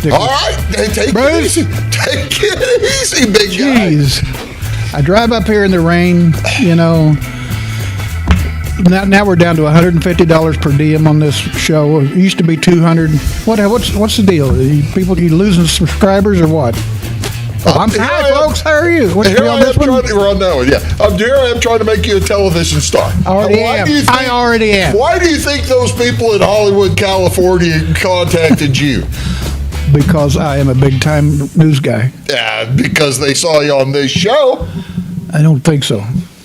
Dickey. All right, hey, take Bruce. it easy. Take it easy, big Jeez. I drive up here in the rain, you know. Now we're down to $150 per diem on this show. It used to be $200. What's the deal? You losing subscribers or what? Hi, folks. How are you? Here I am trying to run that one. Yeah, here I am trying to make you a television star. I already am. Why do you think those people in Hollywood, California, contacted you? Because I am a big time news guy. Yeah, because they saw you on this show. I don't think so.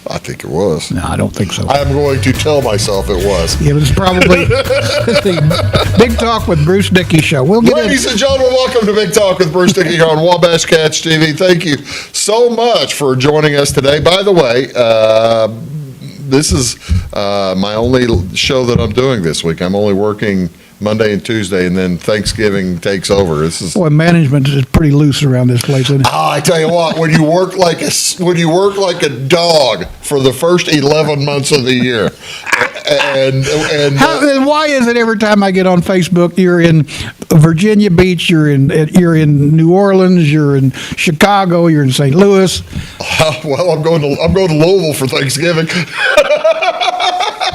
I think it was. No, I don't think so. I'm going to tell myself it was. Yeah, but it's probably the Big Talk with Bruce Dickey show. Ladies and gentlemen, welcome to Big Talk with Bruce Dickey here on Wabash Cats TV. Thank you so much for joining us today. By the way, this is my only show that I'm doing this week. I'm only working Monday and Tuesday, and then Thanksgiving takes over. Boy, management is pretty loose around this place, isn't it? I tell you what, when you work like a dog for the first 11 months of the year, and why is it every time I get on Facebook, you're in Virginia Beach, you're in New Orleans, you're in Chicago, you're in St. Louis? Well, I'm going to Louisville for Thanksgiving.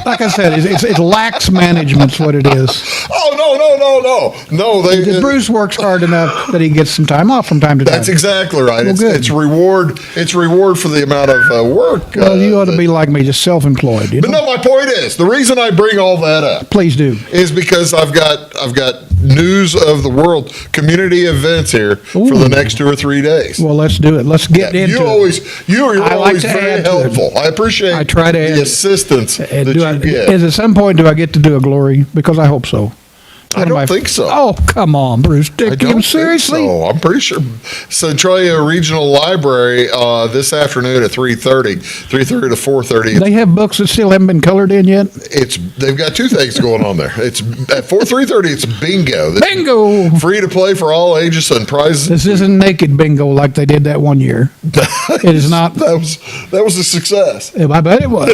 Like I said, it's lax management's what it is. Oh, no. Bruce works hard enough that he gets some time off from time to time. That's exactly right. Well, it's reward. It's reward for the amount of work. Well, you ought to be like me, just self-employed. But no, my point is, the reason I bring all that up, please do, is because I've got news of the world, community events here for the next 2 or 3 days. Well, let's do it. Let's get into it. You're always very helpful. I appreciate the assistance that you get. At some point, do I get to do a glory? Because I hope so. I don't think so. Oh, come on, Bruce Dickey. Seriously? Think so. I'm pretty sure. Centralia Regional Library this afternoon at 3:30 to 4:30. They have books that still haven't been colored in yet? They've got two things going on there. It's at 3:30. It's bingo. Bingo! Free to play for all ages and prizes. This isn't naked bingo like they did that one year. It is not. That was a success. I bet it was.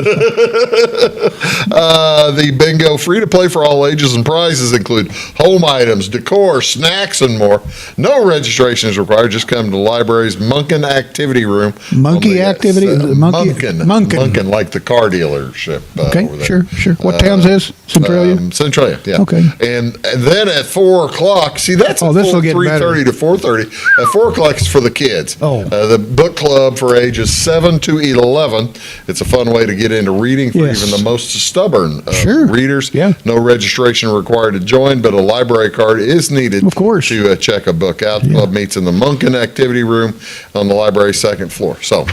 The bingo, free to play for all ages and prizes include home items, decor, snacks, and more. No registration is required. Just come to the library's Munkin Activity Room. Activity? Munkin, like the car dealership. Okay, sure. What town's this? Centralia? Centralia, yeah. Okay. And then at 4 o'clock, see, that's at 3:30 to 4:30. At 4 o'clock, it's for the kids. Oh. The book club for ages 7 to 11. It's a fun way to get into reading for even the most stubborn readers. Yeah. No registration required to join, but a library card is needed, of course, to check a book out. The club meets in the Munkin Activity Room on the library's second floor. So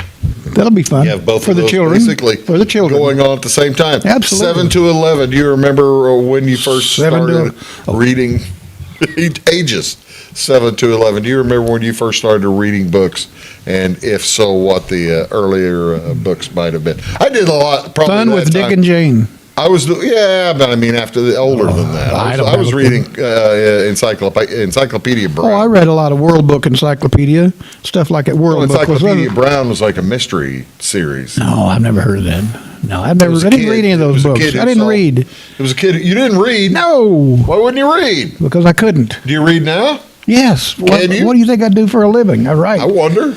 that'll be fun. You have both for of the those children. basically for the children going on at the same time. Absolutely. 7 to 11. Do you remember when you first started reading? Ages 7 to 11. Do you remember when you first started reading books? And if so, what the earlier books might have been? I did a lot. Probably Fun with Dick and Jane. I was, but I mean, older than that. I was reading Encyclopedia Brown. Oh, I read a lot of World Book Encyclopedia, stuff like that. Encyclopedia Brown was like a mystery series. No, I've never heard of that. No, I didn't read any of those books. I didn't read. It was a kid. You didn't read? No. Why wouldn't you read? Because I couldn't. Do you read now? Yes. What do you think I do for a living? I write. I wonder.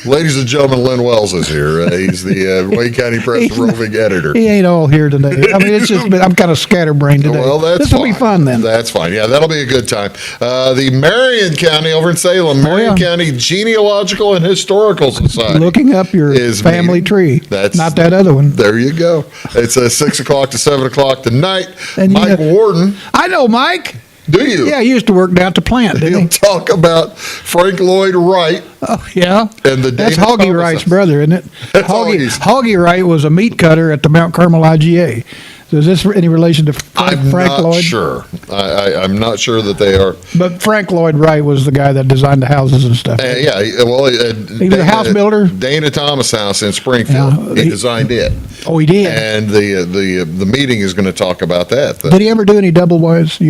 Ladies and gentlemen, Len Wells is here. He's the Wayne County Press Roving editor. He ain't all here today. I mean, it's just I'm kind of scatterbrained today. Well, this will be fun then. That's fine. Yeah, that'll be a good time. The Marion County over in Salem, Marion County Genealogical and Historical Society. Looking up your family tree. That's not that other one. There you go. It's 6 o'clock to 7 o'clock tonight. And Mike Warden. I know Mike. Do you? Yeah, he used to work down at the plant, didn't he? He'll talk about Frank Lloyd Wright. Oh, yeah. And That's Hoggy Wright's brother, isn't it? Hoggy Wright was a meat cutter at the Mount Carmel IGA. So is this any relation to Frank Lloyd? I'm not sure. I'm not sure that they are. But Frank Lloyd Wright was the guy that designed the houses and stuff. He was a house builder. Dana Thomas House in Springfield. He designed it. Oh, he did. And the meeting is going to talk about that. Did he ever do any double wides?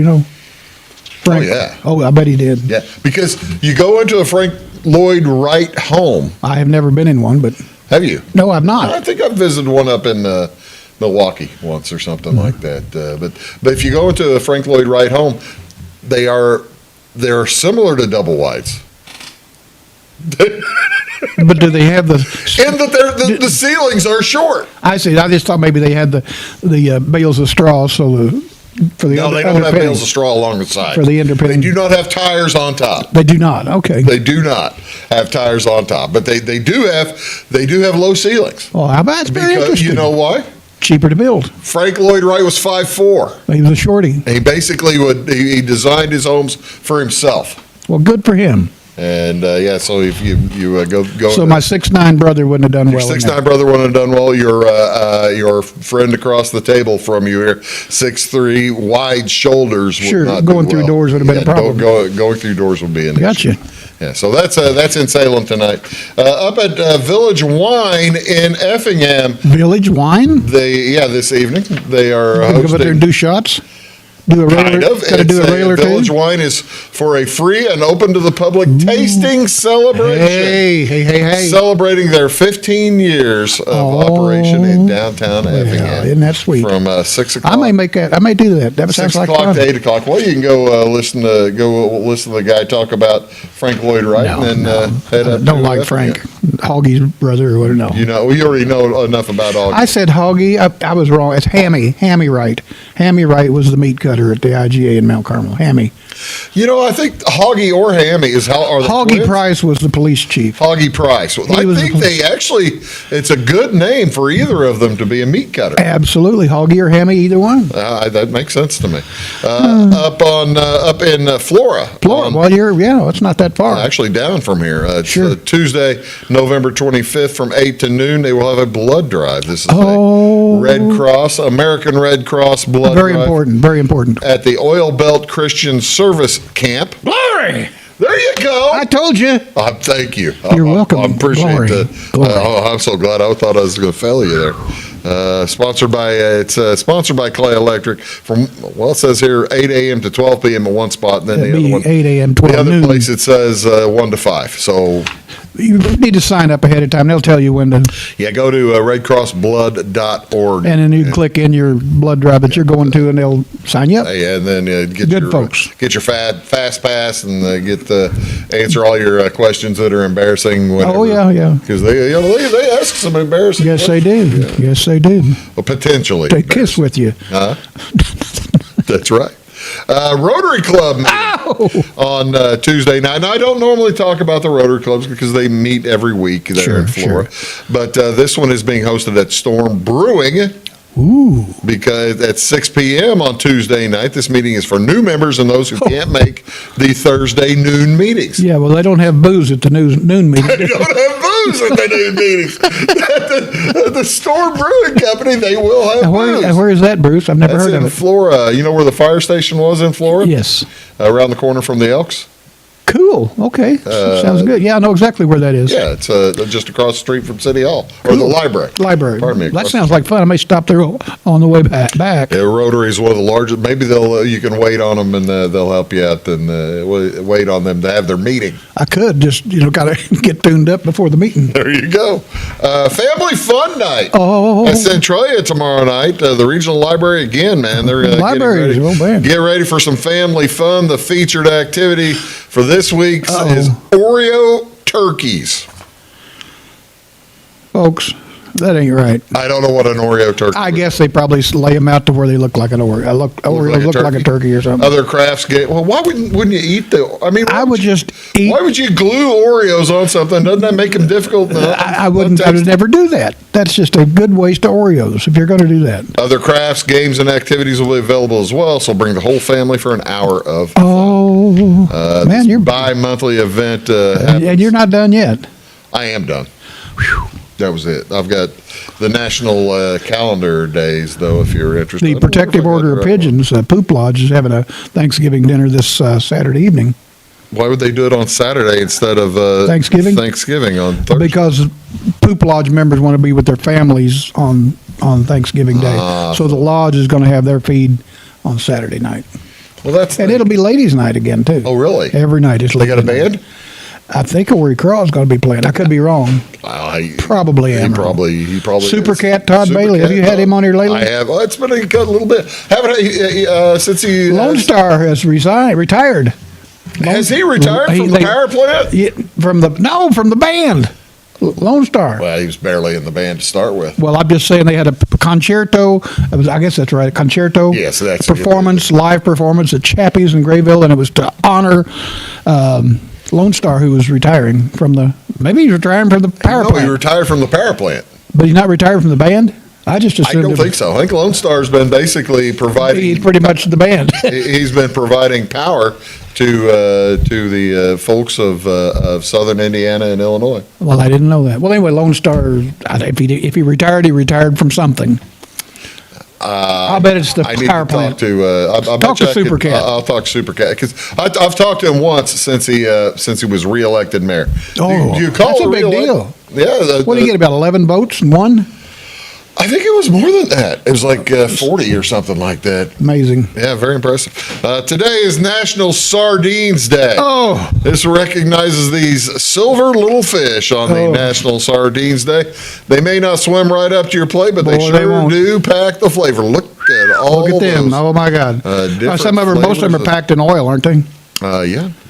Frank. Oh, yeah. Oh, I bet he did. Yeah, because you go into a Frank Lloyd Wright home. I have never been in one, but. Have you? No, I've not. I think I've visited one up in Milwaukee once or something like that. But if you go into a Frank Lloyd Wright home, they're similar to double wides. But do they have the? And that the ceilings are short. I see. I just thought maybe they had the bales of straw, so for the No, they don't have bales of straw along the side. For the They underpinning. do not have tires on top. They do not. Okay. They do not have tires on top, but they do have low ceilings. Well, how about that's very Because interesting. you know why? Cheaper to build. Frank Lloyd Wright was 5'4". He was a shorty. He basically he designed his homes for himself. Well, good for him. And so if you go, So my 6'9" brother wouldn't have done your well. in 6'9" that. brother wouldn't have done well. Your friend across the table from you here, 6'3", wide shoulders. Would Sure, not going do through well. doors would have been a problem. Going through doors would be an issue. Gotcha. Yeah, so that's in Salem tonight. Up at Village Wine in Effingham, Village Wine. this evening they are Go over there hosting. and do shots. Do a railer. Kind of. Got to do a railer Village too. Wine is for a free and open to the public tasting celebration. Hey. Celebrating their 15 years of operation in downtown Effingham. Isn't that sweet? From 6 o'clock. I may make that. I may do that. That 6 sounds like o'clock fun. to 8 o'clock. Well, you can go listen to the guy talk about Frank Lloyd Wright and then head up. Don't to like Effingham. Frank, Hoggie's brother or whatever. No. You already know enough about all. I said Hoggie. I was wrong. It's Hammy Wright. Hammy Wright was the meat cutter at the IGA in Mount Carmel. Hammy. I think Hoggie or Hammy are the Hoggie twins? Price was the police chief. Hoggie Price. Well, I was think the- it's a good name for either of them to be a meat cutter. Absolutely, Hoggie or Hammy, either one. That makes sense to me. Up in Flora. Florida. Well, it's not that far. Actually, down from here. It's Sure. Tuesday, November 25th from 8 to noon. They will have a blood drive. This is Oh. a American Red Cross blood Very drive important. Very important. at the Oil Belt Christian Service Camp. Glory. There you go. I told you. Thank you. You're welcome. I appreciate Glory. that. Glory. I'm so glad. I thought I was going to fail you there. Sponsored by Clay Electric. It says here 8 a.m. to 12 p.m. at one spot, and then It'd the other be one. 8 a.m., 12 The other noon. place it says 1 to 5. So You need to sign up ahead of time. They'll tell you when to, yeah, go to redcrossblood.org. and then you click in your blood drive that you're going to, and they'll sign you up. And then get Good your folks. Get your fast pass and answer all your questions that are embarrassing. Whenever, Oh, yeah. Because they ask some embarrassing. Yes, they questions. do. Yes, they do. Well, potentially. They kiss with you. Huh? That's right. Rotary Club meeting on Tuesday night. Now, I don't normally talk about the Rotary Clubs because they meet every week there in Florida. But this one is being hosted at Storm Brewing. Ooh. Because at 6 p.m. on Tuesday night, this meeting is for new members and those who can't make the Thursday noon meetings. Yeah, well, they don't have booze at the noon meeting. They don't have booze at the noon meetings. At the Storm Brewing Company, they will have booze. Where is that, Bruce? I've never That's heard in of it. Flora. You know where the fire station was in Flora? Yes. Around the corner from the Elks? Cool. Okay. Sounds good. Yeah, I know exactly where that is. Yeah, it's just across the street from City Hall, or the library. Library. Pardon me. That sounds like fun. I may stop there on the way back. Yeah, Rotary is one of the largest. Maybe you can wait on them and they'll help you out and wait on them to have their meeting. I could just, got to get tuned up before the meeting. There you go. Family Fun Night Oh. at Centralia tomorrow night. The regional library again, man. They're Libraries, getting oh, ready. man. Get ready for some family fun. The featured activity for this week's is Oreo turkeys. Folks, that ain't right. I don't know what an Oreo turkey. I guess they probably lay them out to where they look like an Oreo. Oreos look like a turkey or something. Other crafts get. Well, why wouldn't you eat the? I mean, I would just eat. Why would you glue Oreos on something? Doesn't that make them difficult? I would never do that. That's just a good waste of Oreos if you're going to do that. Other crafts, games, and activities will be available as well. So bring the whole family for an hour of. Oh, man, you're bi-monthly event. and you're not done yet. I am done. Whew. That was it. I've got the national calendar days, though, if you're interested. The Protective Order of Pigeons, Poop Lodge, is having a Thanksgiving dinner this Saturday evening. Why would they do it on Saturday instead of Thanksgiving? Thanksgiving on Thursday? Because Poop Lodge members want to be with their families on Thanksgiving Day. So the lodge is going to have their feed on Saturday night. Well, And it'll be ladies' night again, too. Oh, really? Every night. They got a band? I think Corey Craw's going to be playing. I could be wrong. Probably am. He probably Super is. Cat Todd Super Bailey. Cat Have you had Todd. him on here lately? I have. Oh, it's been a little bit. Haven't I? Since he Lone Star has retired. Has he retired from the power plant? Yeah, from the band. Lone Star. Well, he was barely in the band to start with. Well, I'm just saying they had a concerto. I guess that's right. Concerto. Yes, that's a good performance, live performance at Chappie's in Grayville, and it was to honor Lone Star, who was retiring from the. Maybe he's retiring from the power plant. No, he retired from the power plant. But he's not retired from the band. I just I assumed. don't think so. I think Lone Star's been basically providing. He's pretty much the band. He's been providing power to the folks of Southern Indiana and Illinois. Well, I didn't know that. Well, anyway, Lone Star. If he retired, he retired from something. I'll bet it's the I need power to plant. talk to Super Cat. I'll talk to Super Cat because I've talked to him once since he was reelected mayor. Oh, do you call that's it a big deal. Yeah. What did he get? About 11 votes and won? I think it was more than that. It was like 40 or something like that. Amazing. Yeah, very impressive. Today is National Sardines Day. Oh. This recognizes these silver little fish on the National Sardines Day. They may not swim right up to your plate, but they Boy, sure they won't. do pack the flavor. Look at all Look at them. those. Oh, my God. Different Most of them are packed in oil, aren't they?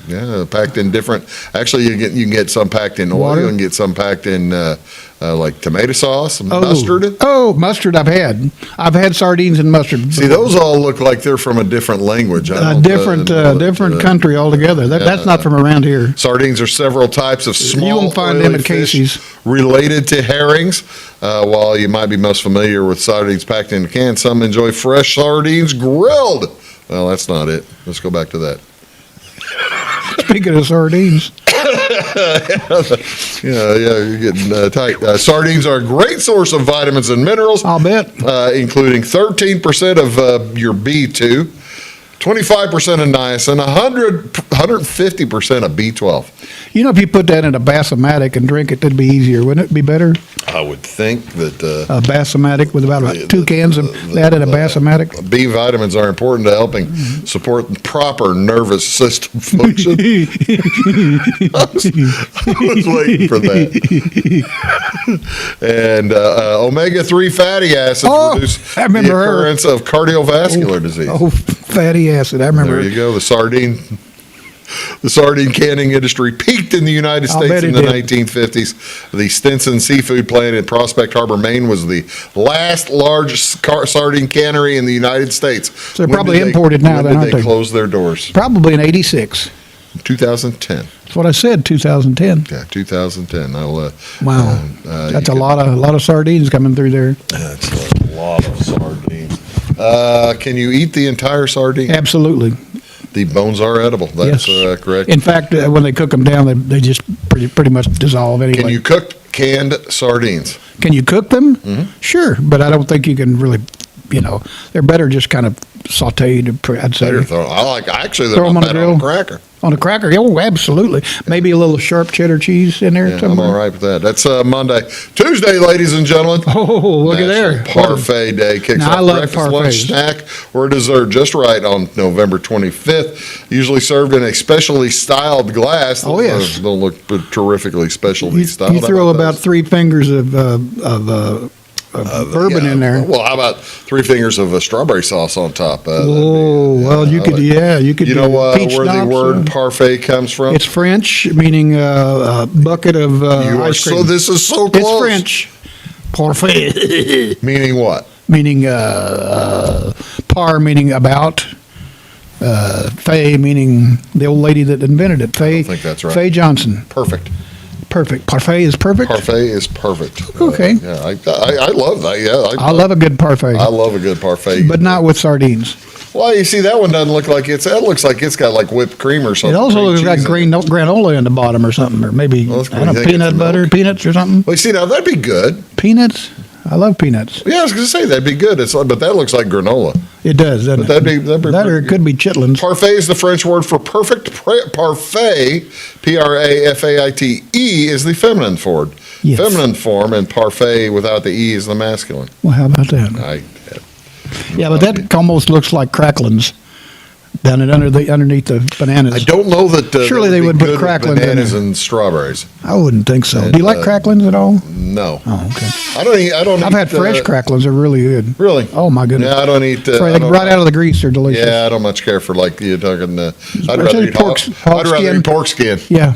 Yeah, packed in different. Actually, you can get some packed in oil. Water? You can get some packed in like tomato sauce, mustard. Oh, mustard I've had. I've had sardines and mustard. See, those all look like they're from a different language. I don't, different country altogether. That's not from around here. Sardines are several types of small. You won't find oily them at fish Casey's. related to herrings. While you might be most familiar with sardines packed in a can, some enjoy fresh sardines grilled. Well, that's not it. Let's go back to that. Speaking of sardines. Yeah, you're getting tight. Sardines are a great source of vitamins and minerals. I'll bet. Including 13% of your B2, 25% of niacin, 150% of B12. You know, if you put that in a Basmatic and drink it, that'd be easier, wouldn't it? Be better? I would think that A Basmatic with about 2 cans of that in a Basmatic. B vitamins are important to helping support the proper nervous system function. I was waiting for that. And omega-3 fatty acids reduce I the remember her. occurrence of cardiovascular disease. Oh, fatty acid. I remember. There you go. The sardine canning industry peaked in the United I'll States bet in it the did. 1950s. The Stinson Seafood Plant in Prospect Harbor, Maine, was the last large sardine cannery in the United States. So they're probably imported now, When then, did aren't they they? close their doors? Probably in 86. 2010. That's what I said, 2010. Yeah, 2010. Wow. That's a lot of sardines coming through there. That's a lot of sardines. Can you eat the entire sardine? Absolutely. The bones are edible. That's Yes. correct. In fact, when they cook them down, they just pretty much dissolve anyway. Can you cook canned sardines? Can you cook them? Mm-hmm. Sure, but I don't think you can really, they're better just kind of sauteed, I'd say. They're actually they're Throw 'em not on the bad on a grill. cracker. On a cracker? Oh, absolutely. Maybe a little sharp cheddar cheese in there Yeah, I'm somewhere. all right with that. That's Monday. Tuesday, ladies and gentlemen. Oh, look at there. National Parfait Day kicks Now, I off love breakfast, lunch, parfaits. snack, or dessert just right on November 25th. Usually served in a specially styled glass. Oh, yes. Don't look terrifically specially You styled. How throw about those? 3 fingers of bourbon Yeah. in there. Well, how about 3 fingers of strawberry sauce on top? Oh, well, you could You know do peach where the schnapps, word parfait comes from? It's French, meaning a bucket of You are ice cream. this is so close. It's French. Parfait. Meaning what? Meaning par, meaning about. Faye, meaning the old lady that invented it. Faye, I think that's right. Faye Johnson. Perfect. Perfect. Parfait is perfect? Parfait is perfect. Okay. Yeah, I love that. Yeah, I love a good parfait, I love a good parfait. but not with sardines. Well, you see, that one doesn't look like it's. That looks like it's got like whipped cream or something. It also cream looks like cheese in it. granola in the bottom or something, or maybe Well, that's I don't know, what you think, peanut it's butter, milk. peanuts or something. Well, you see, now that'd be good. Peanuts? I love peanuts. Yeah, I was going to say that'd be good. But that looks like granola. It does, doesn't But it? that'd be That or it pretty could be chitlins. Parfait is the French word for perfect. Parfait, P-R-A-F-A-I-T-E, is the feminine form. Yes. Feminine form, and parfait without the E is the masculine. Well, how about that? Yeah, but that almost looks like cracklins. down underneath the bananas. I don't know that. Surely that they would would be put good with cracklins in bananas there. and strawberries. I wouldn't think so. And, Do you like cracklins at all? No. Oh, okay. I don't eat. I've had fresh cracklins. They're really good. Really? Oh my goodness. Yeah, I don't eat. Right out of the grease, they're delicious. Yeah, I don't much care for like you're talking. I'd rather Especially eat pork I'd rather skin. eat pork skin. Yeah.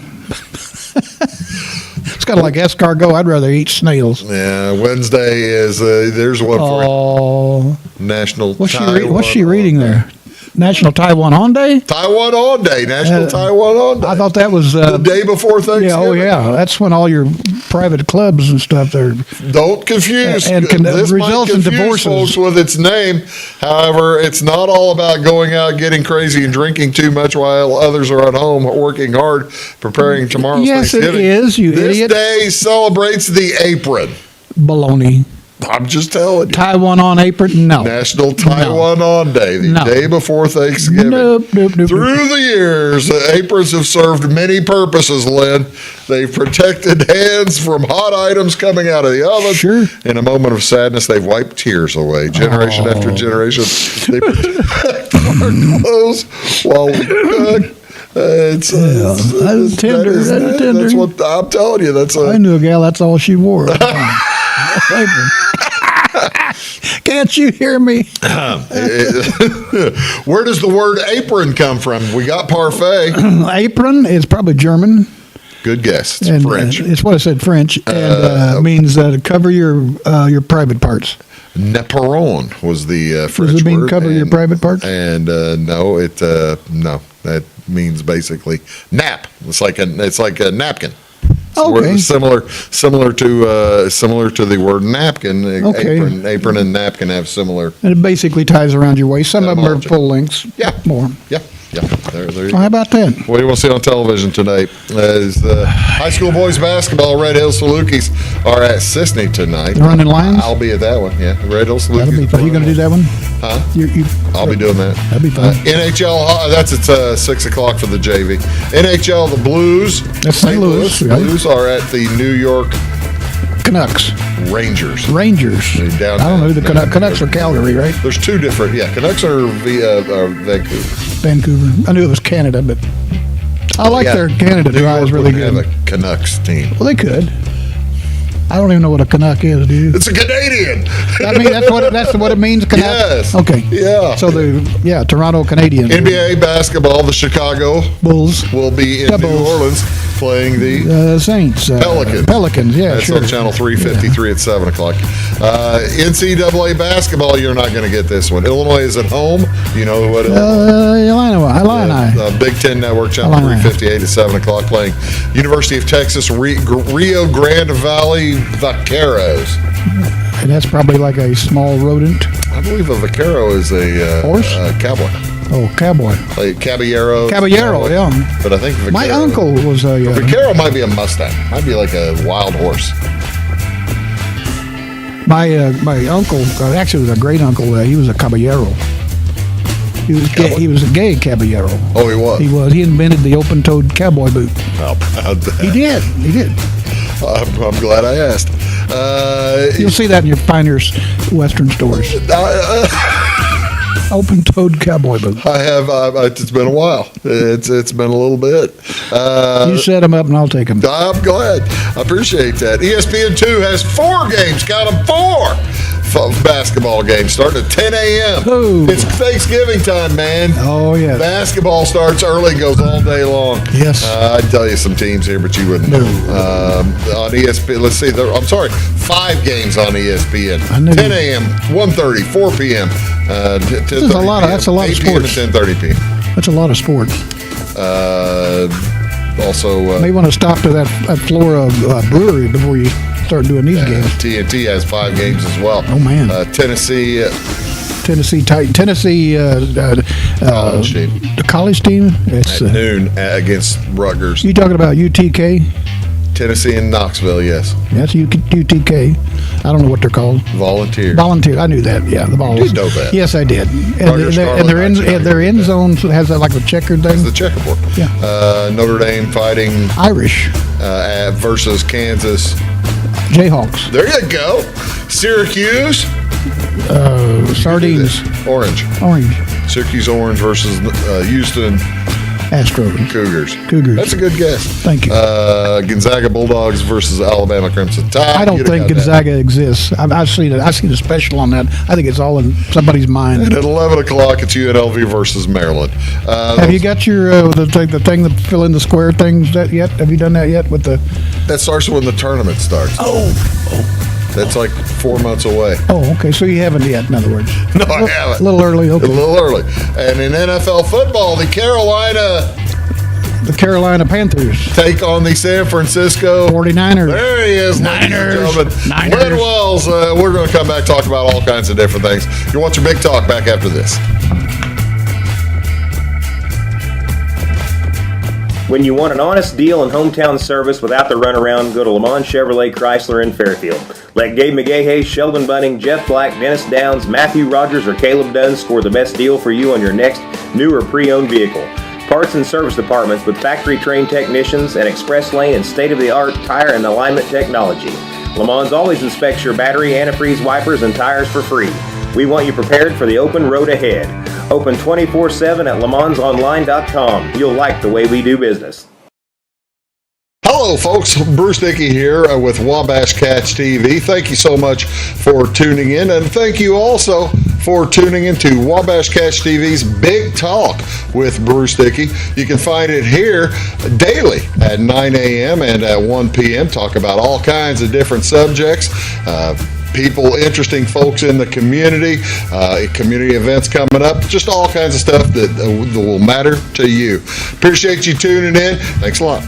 It's kind of like escargot. I'd rather eat snails. Yeah, Wednesday is there's one for you. Oh, National. what's Taiwan she On reading Day. there? National Taiwan On Day? Taiwan On Day, National Taiwan On Day. I thought that was the day before Thanksgiving. Yeah, oh yeah, that's when all your private clubs and stuff there. Don't confuse. And this results might in confuse divorces. folks with its name. However, it's not all about going out, getting crazy, and drinking too much while others are at home working hard, preparing tomorrow's Yes, it Thanksgiving. is, you this idiot. day celebrates the apron. Baloney. I'm just telling you. Taiwan on apron? No. National Taiwan On Day, the No. day before Thanksgiving. Nope. Through the years, aprons have served many purposes, Lynn. They've protected hands from hot items coming out of the oven. Sure. In a moment of sadness, they've wiped tears away. Generation after generation, they protect our clothes while we cook. That's tender. That's what I'm telling you. I knew a gal, that's all she wore. Can't you hear me? Where does the word apron come from? We got parfait. Apron is probably German. Good guess. It's And, French. it's what I said, French, and means to cover your private parts. Naperon was the French Does it mean word. cover your private parts? And no, that means basically nap. It's like a napkin. Okay. Similar to the word napkin. Okay. Apron and napkin have similar. And it basically ties around your waist. Some of them are Etymology. full lengths. Yeah. More. Yeah. There you Well, go. how about that? What do you want to see on television tonight? Is the high school boys basketball? Red Hill Salukis are at Sisney tonight. The Running Lions? I'll be at that one. Yeah, Red Hill Salukis. That'll be fun. You going to do that one? Huh? I'll I'll be doing that. That'd be fun. NHL, that's at 6 o'clock for the JV. NHL, the Blues. That's St. Louis, right? Blues are at the New York Canucks. Rangers. Rangers. They're down I don't know who the there. Canucks are Calgary, right? There's two different, Canucks are Vancouver. Vancouver. I knew it was Canada, but I like Yeah, their Canada New dry York is really wouldn't good. have a Canucks team. Well, they could. I don't even know what a Canuck is, do you? It's a Canadian. I mean, that's what it means, Canuck? Yes. Okay. Yeah. So Toronto Canadiens. NBA basketball, the Chicago Bulls. will be in Bulls. New Orleans playing the Saints. Pelicans. Pelicans, yeah, That's sure. on Channel 353 at 7 o'clock. NCAA basketball, you're not going to get this one. Illinois is at home. You know what? Illini. Big Ten Network, Channel Illini. 358 at 7 o'clock, playing University of Texas, Rio Grande Valley Vaqueros. And that's probably like a small rodent. I believe a vaquero is a Horse? cowboy. Oh, cowboy. Like caballero. Caballero, yeah. But I think vaquero. My uncle was a... Vaquero might be a Mustang. Might be like a wild horse. My uncle, actually was a great uncle, he was a caballero. He was gay, he was a gay caballero. Oh, he was? He was. He invented the open-toed cowboy boot. How proud that. He did. I'm glad I asked. You'll see that in your Pinehurst Western stores. Open-toed cowboy boot. I have. It's been a while. It's been a little bit. You set them up and I'll take them. I'm glad. I appreciate that. ESPN2 has 4 games. Count them, 4 basketball games starting at 10 a.m. Oh. It's Thanksgiving time, man. Oh, yeah. Basketball starts early and goes all day long. Yes. I'd tell you some teams here, but you wouldn't know. On ESPN, let's see. 5 games on ESPN. 10 a.m., 1:30, 4 p.m. That's a lot of 8 sports. p.m. and 10:30 p.m. That's a lot of sports. Also, May want to stop to that Flora brewery before you start doing these games. TNT has 5 games as well. Oh, man. Tennessee. Tennessee Titan. Tennessee College team. The college team. It's At noon against Rutgers. you talking about UTK? Tennessee and Knoxville, yes. That's UTK. I don't know what they're called. Volunteer. I knew that. Yeah, the ball. You know that. Yes, I did. And Rutgers their end zone has that like a checkered thing. It's the checkerboard. Yeah. Notre Dame fighting Irish versus Kansas. Jayhawks. There you go. Syracuse Sardines. Orange. Syracuse Orange versus Houston Astros. Cougars. That's a good guess. Thank you. Gonzaga Bulldogs versus Alabama Crimson Tide. I don't think Gonzaga exists. I've seen it. I've seen a special on that. I think it's all in somebody's mind. And at 11 o'clock, it's UNLV versus Maryland. Have you got your the thing to fill in the square things yet? Have you done that yet with the? That starts when the tournament starts. Oh. That's like 4 months away. Oh, okay. So you haven't yet, in other words. No, I haven't. A little early. Okay. A little early. And in NFL football, the Carolina Panthers take on the San Francisco 49ers. There he is, Niners. Lynn Wells. We're going to come back, talk about all kinds of different things. You want your big talk back after this. When you want an honest deal and hometown service without the runaround, go to Le Mans Chevrolet Chrysler in Fairfield. Let Gabe McGahey, Sheldon Bunning, Jeff Black, Dennis Downs, Matthew Rogers, or Caleb Dunn score the best deal for you on your next new or pre-owned vehicle. Parts and service departments with factory-trained technicians and express lane and state-of-the-art tire and alignment technology. Le Mans always inspects your battery, antifreeze, wipers, and tires for free. We want you prepared for the open road ahead. Open 24/7 at lemansonline.com. You'll like the way we do business. Hello, folks. Bruce Dickey here with Wabash Cats TV. Thank you so much for tuning in, and thank you also for tuning into Wabash Cats TV's Big Talk with Bruce Dickey. You can find it here daily at 9 a.m. and at 1 p.m. Talk about all kinds of different subjects. People, interesting folks in the community, community events coming up, just all kinds of stuff that will matter to you. Appreciate you tuning in. Thanks a lot.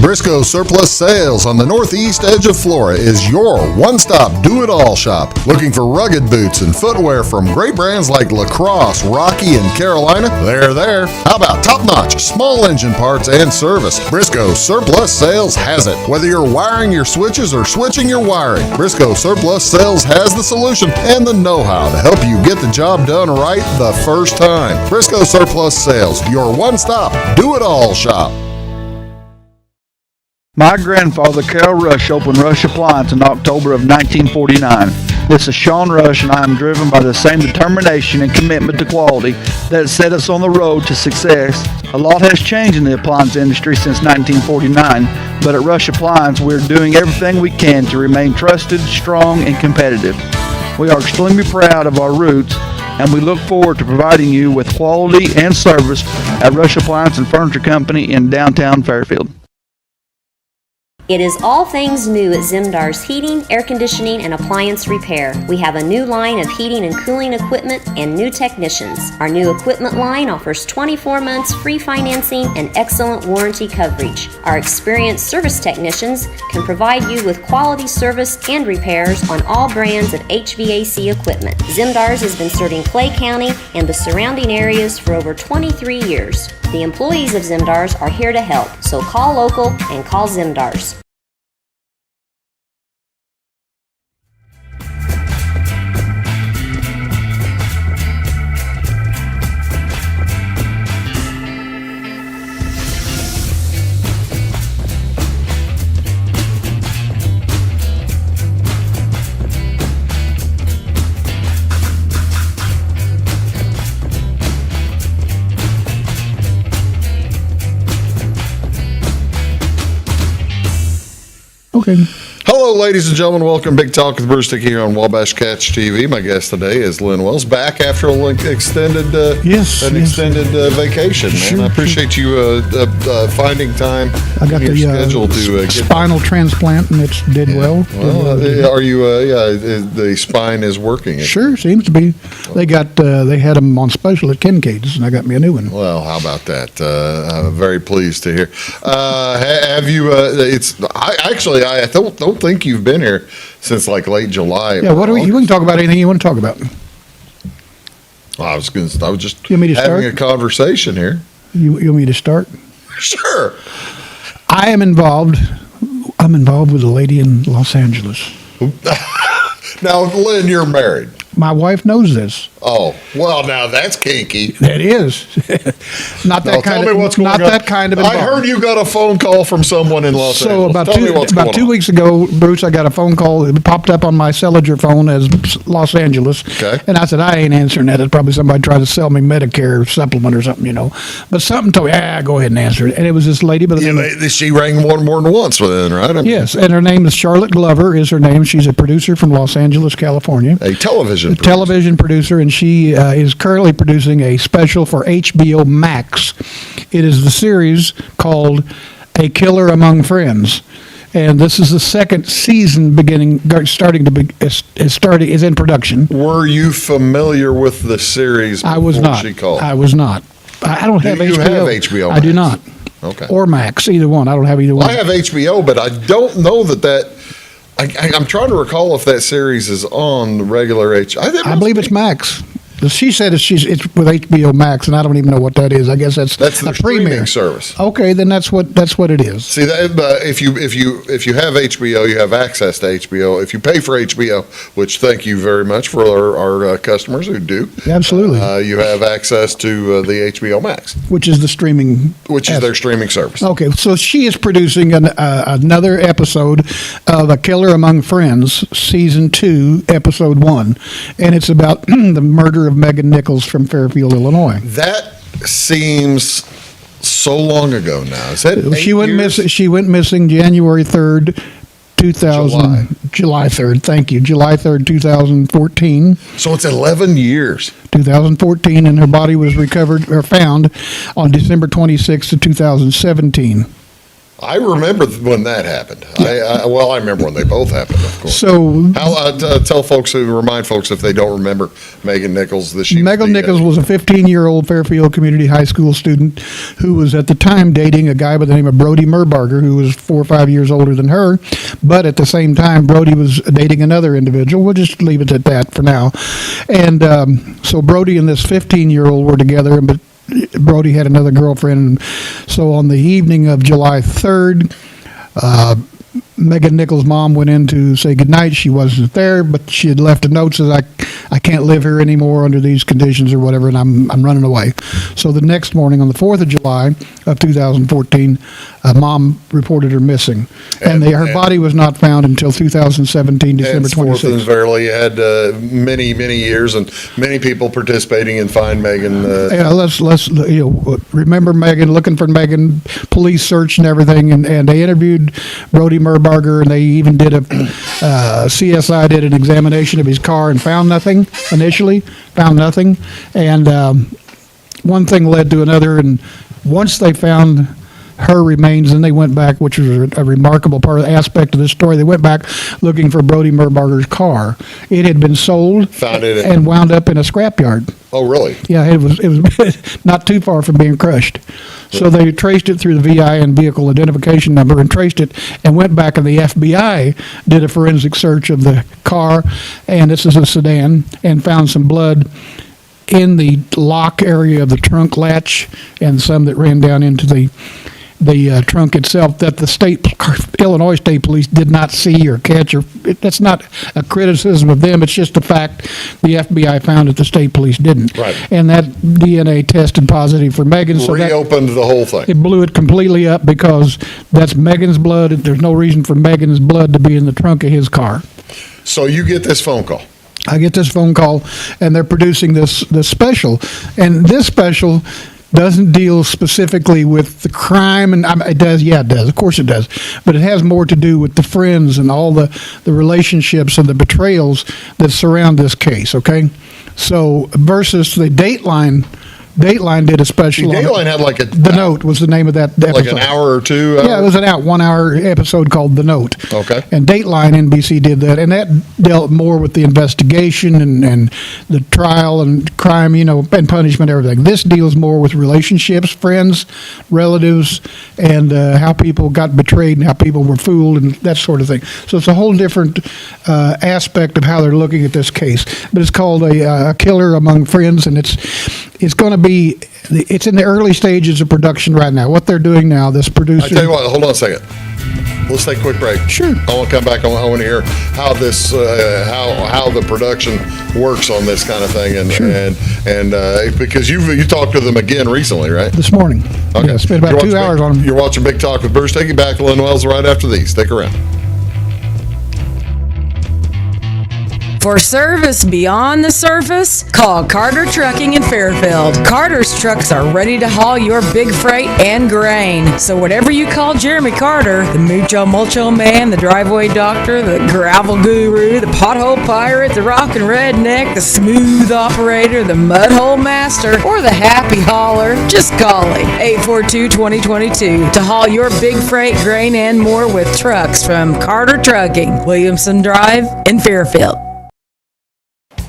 Briscoe Surplus Sales on the northeast edge of Flora is your one-stop do-it-all shop. Looking for rugged boots and footwear from great brands like Lacrosse, Rocky, and Carolina? They're there. How about top-notch small engine parts and service? Briscoe Surplus Sales has it. Whether you're wiring your switches or switching your wiring, Briscoe Surplus Sales has the solution and the know-how to help you get the job done right the first time. Briscoe Surplus Sales, your one-stop do-it-all shop. My grandfather, Carol Rush, opened Rush Appliance in October of 1949. This is Sean Rush, and I am driven by the same determination and commitment to quality that set us on the road to success. A lot has changed in the appliance industry since 1949, but at Rush Appliance, we're doing everything we can to remain trusted, strong, and competitive. We are extremely proud of our roots, and we look forward to providing you with quality and service at Rush Appliance and Furniture Company in downtown Fairfield. It is all things new at Zimdar's Heating, Air Conditioning, and Appliance Repair. We have a new line of heating and cooling equipment and new technicians. Our new equipment line offers 24 months free financing and excellent warranty coverage. Our experienced service technicians can provide you with quality service and repairs on all brands of HVAC equipment. Zimdar's has been serving Clay County and the surrounding areas for over 23 years. The employees of Zimdar's are here to help, so call local and call Zimdar's. Okay. Hello, ladies and gentlemen. Welcome to Big Talk with Bruce Dickey here on Wabash Cats TV. My guest today is Lynn Wells, back after an extended vacation. Man, Sure, I appreciate you finding time I got in your the schedule to get spinal transplant, and it did well. Are you? The spine is working. Sure, seems to be. They had them on special at Kincaid's, and I got me a new one. Well, how about that? I'm very pleased to hear. Have you? I don't think you've been here since like late July. Yeah, you can talk about anything you want to talk about. I was just You want me to having start? a conversation here. You want me to start? Sure. I'm involved with a lady in Los Angeles. Now, Lynn, you're married. My wife knows this. Oh, well, now that's kinky. That is not that Now, kind tell of me what's going not on. that kind of. I heard you got a phone call from someone in Los So Angeles. about Tell me what's about going 2 on. weeks ago, Bruce, I got a phone call. It popped up on my cellular phone as Los Angeles, Okay. and I said I ain't answering that. It's probably somebody trying to sell me Medicare supplement or something, But something told me, go ahead and answer it. And it was this lady by the Yeah, name of, she rang more than once then, right? I mean, yes, and her name is Charlotte Glover. Is her name? She's a producer from Los Angeles, California. a television producer. Television producer, and she is currently producing a special for HBO Max. It is the series called A Killer Among Friends. And this is the second season is in production. Were you familiar with the series before I was not. she called? I was not. I don't have Do you HBO. have HBO I do Max? not. Okay. Or Max, either one. I don't have either one. I have HBO, but I don't know that. I'm trying to recall if that series is on the regular I believe it's Max. She said it's with HBO Max, and I don't even know what that is. I guess that's the a premiere streaming service. Okay, then that's what it is. See that if you have HBO, you have access to HBO. If you pay for HBO, which thank you very much for our customers who do, Absolutely. you have access to the HBO Max, Which is the streaming. which is their streaming service. Okay, so she is producing another episode of A Killer Among Friends, Season 2, Episode 1. And it's about the murder of Megan Nichols from Fairfield, Illinois. That seems so long ago now. Is that She 8 went years? missing. She went missing January 3rd, 2000. July 3rd. Thank you. July 3rd, 2014. So it's 11 years. 2014, and her body was recovered or found on December 26th of 2017. I remember when that happened. I remember when they both happened, of course. So Remind folks if they don't remember Megan Nichols. Megan Nichols was a 15-year-old Fairfield Community High School student who was at the time dating a guy by the name of Brody Merbarger, who was 4 or 5 years older than her. But at the same time, Brody was dating another individual. We'll just leave it at that for now. And so Brody and this 15-year-old were together, but Brody had another girlfriend. So on the evening of July 3rd, Megan Nichols' mom went in to say goodnight. She wasn't there, but she had left a note says, I can't live here anymore under these conditions or whatever, and I'm running away. So the next morning, on the 4th of July of 2014, mom reported her missing. And her body was not found until 2017, December 26th. And Verily had many, many years and many people participating in Find Megan. Yeah, let's remember Megan, looking for Megan, police search and everything, and they interviewed Brody Merbarger, and they even did CSI did an examination of his car and found nothing initially, and one thing led to another, and once they found her remains, and they went back, which was a remarkable aspect of this story. They went back looking for Brody Merbarger's car. It had been sold and wound up in a scrapyard. Oh, really? Yeah, it was not too far from being crushed. So they traced it through the VIN vehicle identification number and traced it and went back, and the FBI did a forensic search of the car, and this is a sedan, and found some blood in the lock area of the trunk latch and some that ran down into the trunk itself that the Illinois State Police did not see or catch. That's not a criticism of them. It's just a fact the FBI found that the state police didn't. Right. And that DNA tested positive for Megan. So Reopened the whole thing. it blew it completely up because that's Megan's blood. There's no reason for Megan's blood to be in the trunk of his car. So you get this phone call. I get this phone call, and they're producing this special. And this special doesn't deal specifically with the crime, and it does, of course it does, but it has more to do with the friends and all the relationships and the betrayals that surround this case, okay? So versus the Dateline did a special. Dateline had like The Note was the name of that episode. like an hour or 2 hours? Yeah, it was an 1 hour episode called The Note. Okay. And Dateline NBC did that, and that dealt more with the investigation and the trial and crime, and punishment, everything. This deals more with relationships, friends, relatives, and how people got betrayed and how people were fooled and that sort of thing. So it's a whole different aspect of how they're looking at this case. But it's called A Killer Among Friends, and it's going to be, it's in the early stages of production right now. What they're doing now, this producer. I tell you what, hold on a second. Let's take a quick break. Sure. I want to come back. I want to hear how this, how the production works on this kind of thing, and because you talked to them again recently, right? This morning. Okay. Yeah, spent about 2 hours on them. You're watching Big Talk with Bruce Dickey. Back to Lynn Wells right after these. Stick around. For service beyond the surface, call Carter Trucking in Fairfield. Carter's trucks are ready to haul your big freight and grain. So whatever you call Jeremy Carter, the Mucho Mulcho Man, the driveway doctor, the gravel guru, the pothole pirate, the rockin' redneck, the smooth operator, the mudhole master, or the happy hauler, just call him. 842-2022 to haul your big freight, grain, and more with trucks from Carter Trucking, Williamson Drive in Fairfield.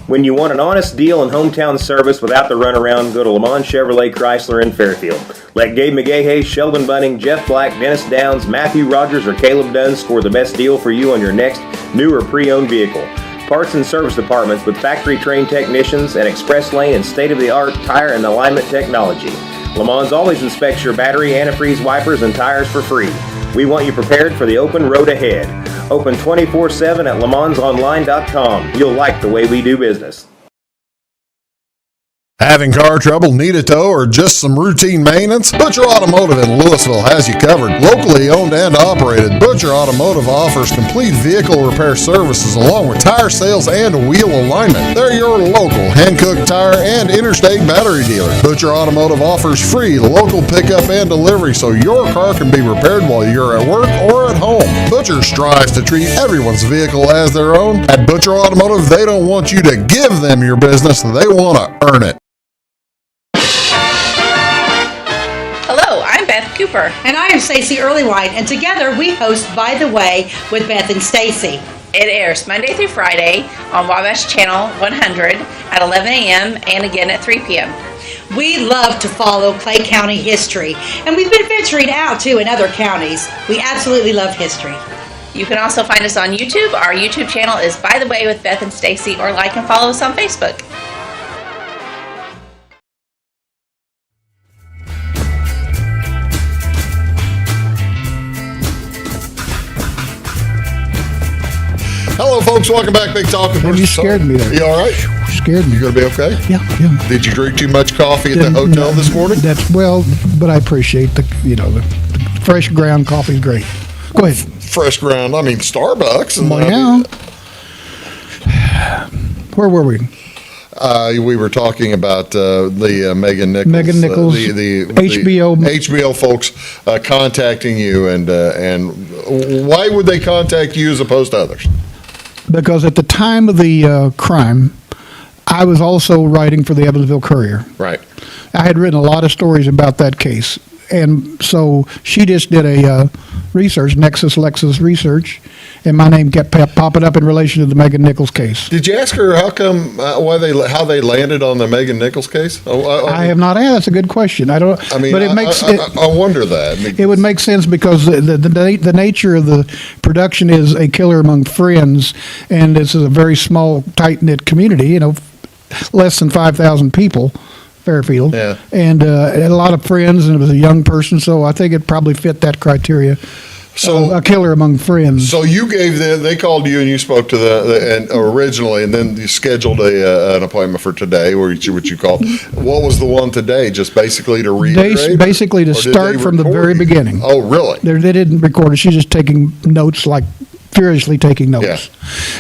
When you want an honest deal and hometown service without the runaround, go to Lamont Chevrolet Chrysler in Fairfield. Let Gabe McGahey, Sheldon Bunning, Jeff Black, Dennis Downs, Matthew Rogers, or Caleb Dunn score the best deal for you on your next new or pre-owned vehicle. Parts and service departments with factory-trained technicians and express lane and state-of-the-art tire and alignment technology. Lamont always inspects your battery, antifreeze, wipers, and tires for free. We want you prepared for the open road ahead. Open 24/7 at LeMansOnline.com. You'll like the way we do business. Having car trouble, need a tow, or just some routine maintenance? Butcher Automotive in Louisville has you covered. Locally owned and operated, Butcher Automotive offers complete vehicle repair services along with tire sales and wheel alignment. They're your local hand-cooked tire and interstate battery dealer. Butcher Automotive offers free local pickup and delivery so your car can be repaired while you're at work or at home. Butcher strives to treat everyone's vehicle as their own. At Butcher Automotive, they don't want you to give them your business, they want to earn it. Hello, I'm Beth Cooper. And I am Stacey Earlywine, and together we host By the Way with Beth and Stacey. It airs Monday through Friday on Wabash Channel 100 at 11 a.m. and again at 3 p.m. We love to follow Clay County history, and we've been venturing out too in other counties. We absolutely love history. You can also find us on YouTube. Our YouTube channel is By the Way with Beth and Stacey, or like and follow us on Facebook. Hello, folks. Welcome back. Big Talk with Bruce. You scared me there. You all right? Scared me. You going to be okay? Yeah. Did you drink too much coffee at the hotel this morning? That's but I appreciate the fresh ground coffee is great. Go ahead. Fresh ground. I mean, Starbucks. And Well, where were we? We were talking about the Megan Nichols. Megan Nichols, the HBO folks contacting you, and why would they contact you as opposed to others? Because at the time of the crime, I was also writing for the Evansville Courier. Right. I had written a lot of stories about that case. And so she just did a research, Nexus Lexus research, and my name kept popping up in relation to the Megan Nichols case. Did you ask her how come, how they landed on the Megan Nichols case? I have not asked. That's a good question. I don't. I mean, but it makes. I wonder that. It would make sense because the nature of the production is a killer among friends, and this is a very small, tight knit community. Less than 5,000 people. Fairfield, yeah. And had a lot of friends, and it was a young person, so I think it probably fit that criteria. So a killer among friends. So you gave them, they called you and you spoke to originally, and then you scheduled an appointment for today, what you called. What was the one today? Just basically to reiterate? Basically to start from the very beginning. Oh, really? They didn't record it. She's just taking notes, like furiously taking notes.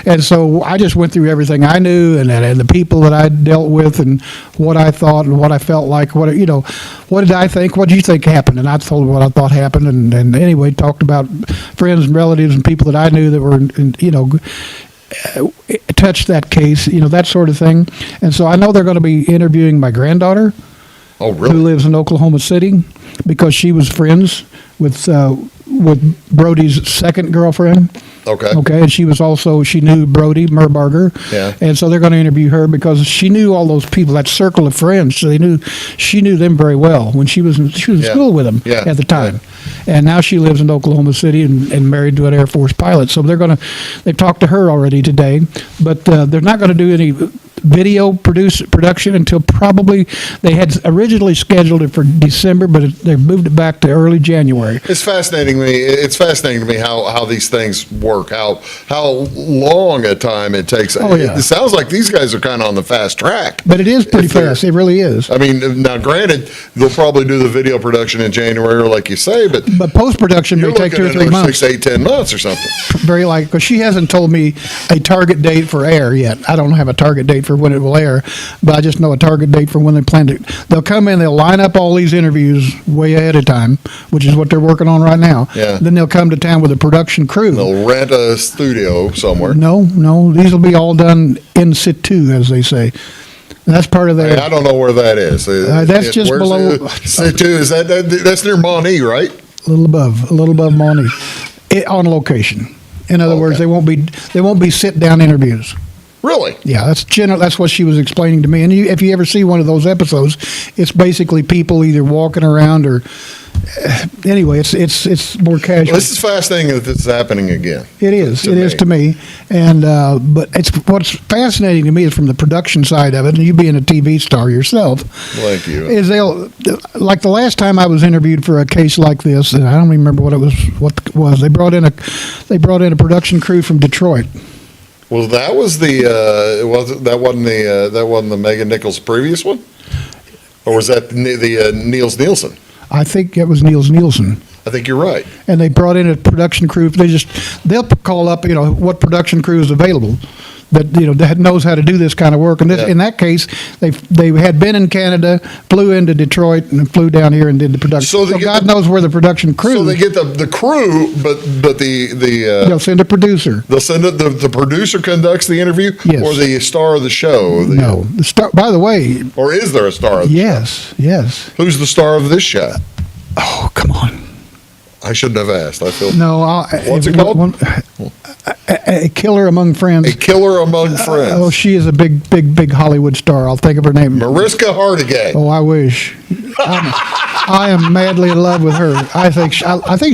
Yeah. And so I just went through everything I knew and the people that I dealt with and what I thought and what I felt like, what did I think, what did you think happened? And I told her what I thought happened, and anyway, talked about friends and relatives and people that I knew that were, touched that case, that sort of thing. And so I know they're going to be interviewing my granddaughter. Oh, really? Who lives in Oklahoma City, because she was friends with Brody's second girlfriend. Okay. Okay, and she knew Brody Merbarger. Yeah. And so they're going to interview her because she knew all those people, that circle of friends. So she knew them very well when she was in school with them at the time. Yeah. And now she lives in Oklahoma City and married to an Air Force pilot. So they've talked to her already today, but they're not going to do any video production until probably, they had originally scheduled it for December, but they moved it back to early January. It's fascinating to me. It's fascinating to me how these things work, how long a time it takes. Oh, yeah. It sounds like these guys are kind of on the fast track. But it is pretty If they're- fast. It really is. I mean, now granted, they'll probably do the video production in January, like you say, but But post-production you're may take looking 2 or at 3 another months. 6, 8, 10 months or something. Very likely, because she hasn't told me a target date for air yet. I don't have a target date for when it will air, but I just know a target date for when they plan to. They'll come in, they'll line up all these interviews way ahead of time, which is what they're working on right now. Yeah. Then they'll come to town with a production crew. They'll rent a studio somewhere. No, these will be all done in situ, as they say. And that's part of Hey, their. I don't know where that is. That's just Where's below- Situ, is that's near Maunee, right? A little above Maunee, on location. In other words, Okay. they won't be sit-down interviews. Really? Yeah, that's what she was explaining to me. And if you ever see one of those episodes, it's basically people either walking around or anyway, it's more casual. This is fascinating that this is happening again. It is. To It is me. to me. And but it's what's fascinating to me is from the production side of it. And you being a TV star yourself, Thank you. is they'll like the last time I was interviewed for a case like this, and I don't even remember what it was. They brought in a production crew from Detroit. Well, that was that wasn't the Megan Nichols previous one, or was that the Niels Nielsen? I think it was Niels Nielsen. I think you're right. And they brought in a production crew. They'll call up, what production crew is available that knows how to do this kind of work. And Yeah. in that case, they had been in Canada, flew into Detroit, and flew down here and did the production. So they So get God the- knows where the production crew. So they get the crew, but they'll send a producer. they'll send it. The producer conducts the interview, Yes. or the star of the show. No, the star. By the way, Or is there a star? Of the yes. Who's the star of this show? Oh, come on. I shouldn't have asked. I feel No, What's it called? A killer among friends. a killer among friends. Oh, she is a big Hollywood star. I'll think of her name. Mariska Hargitay. Oh, I wish. I am madly in love with her. I think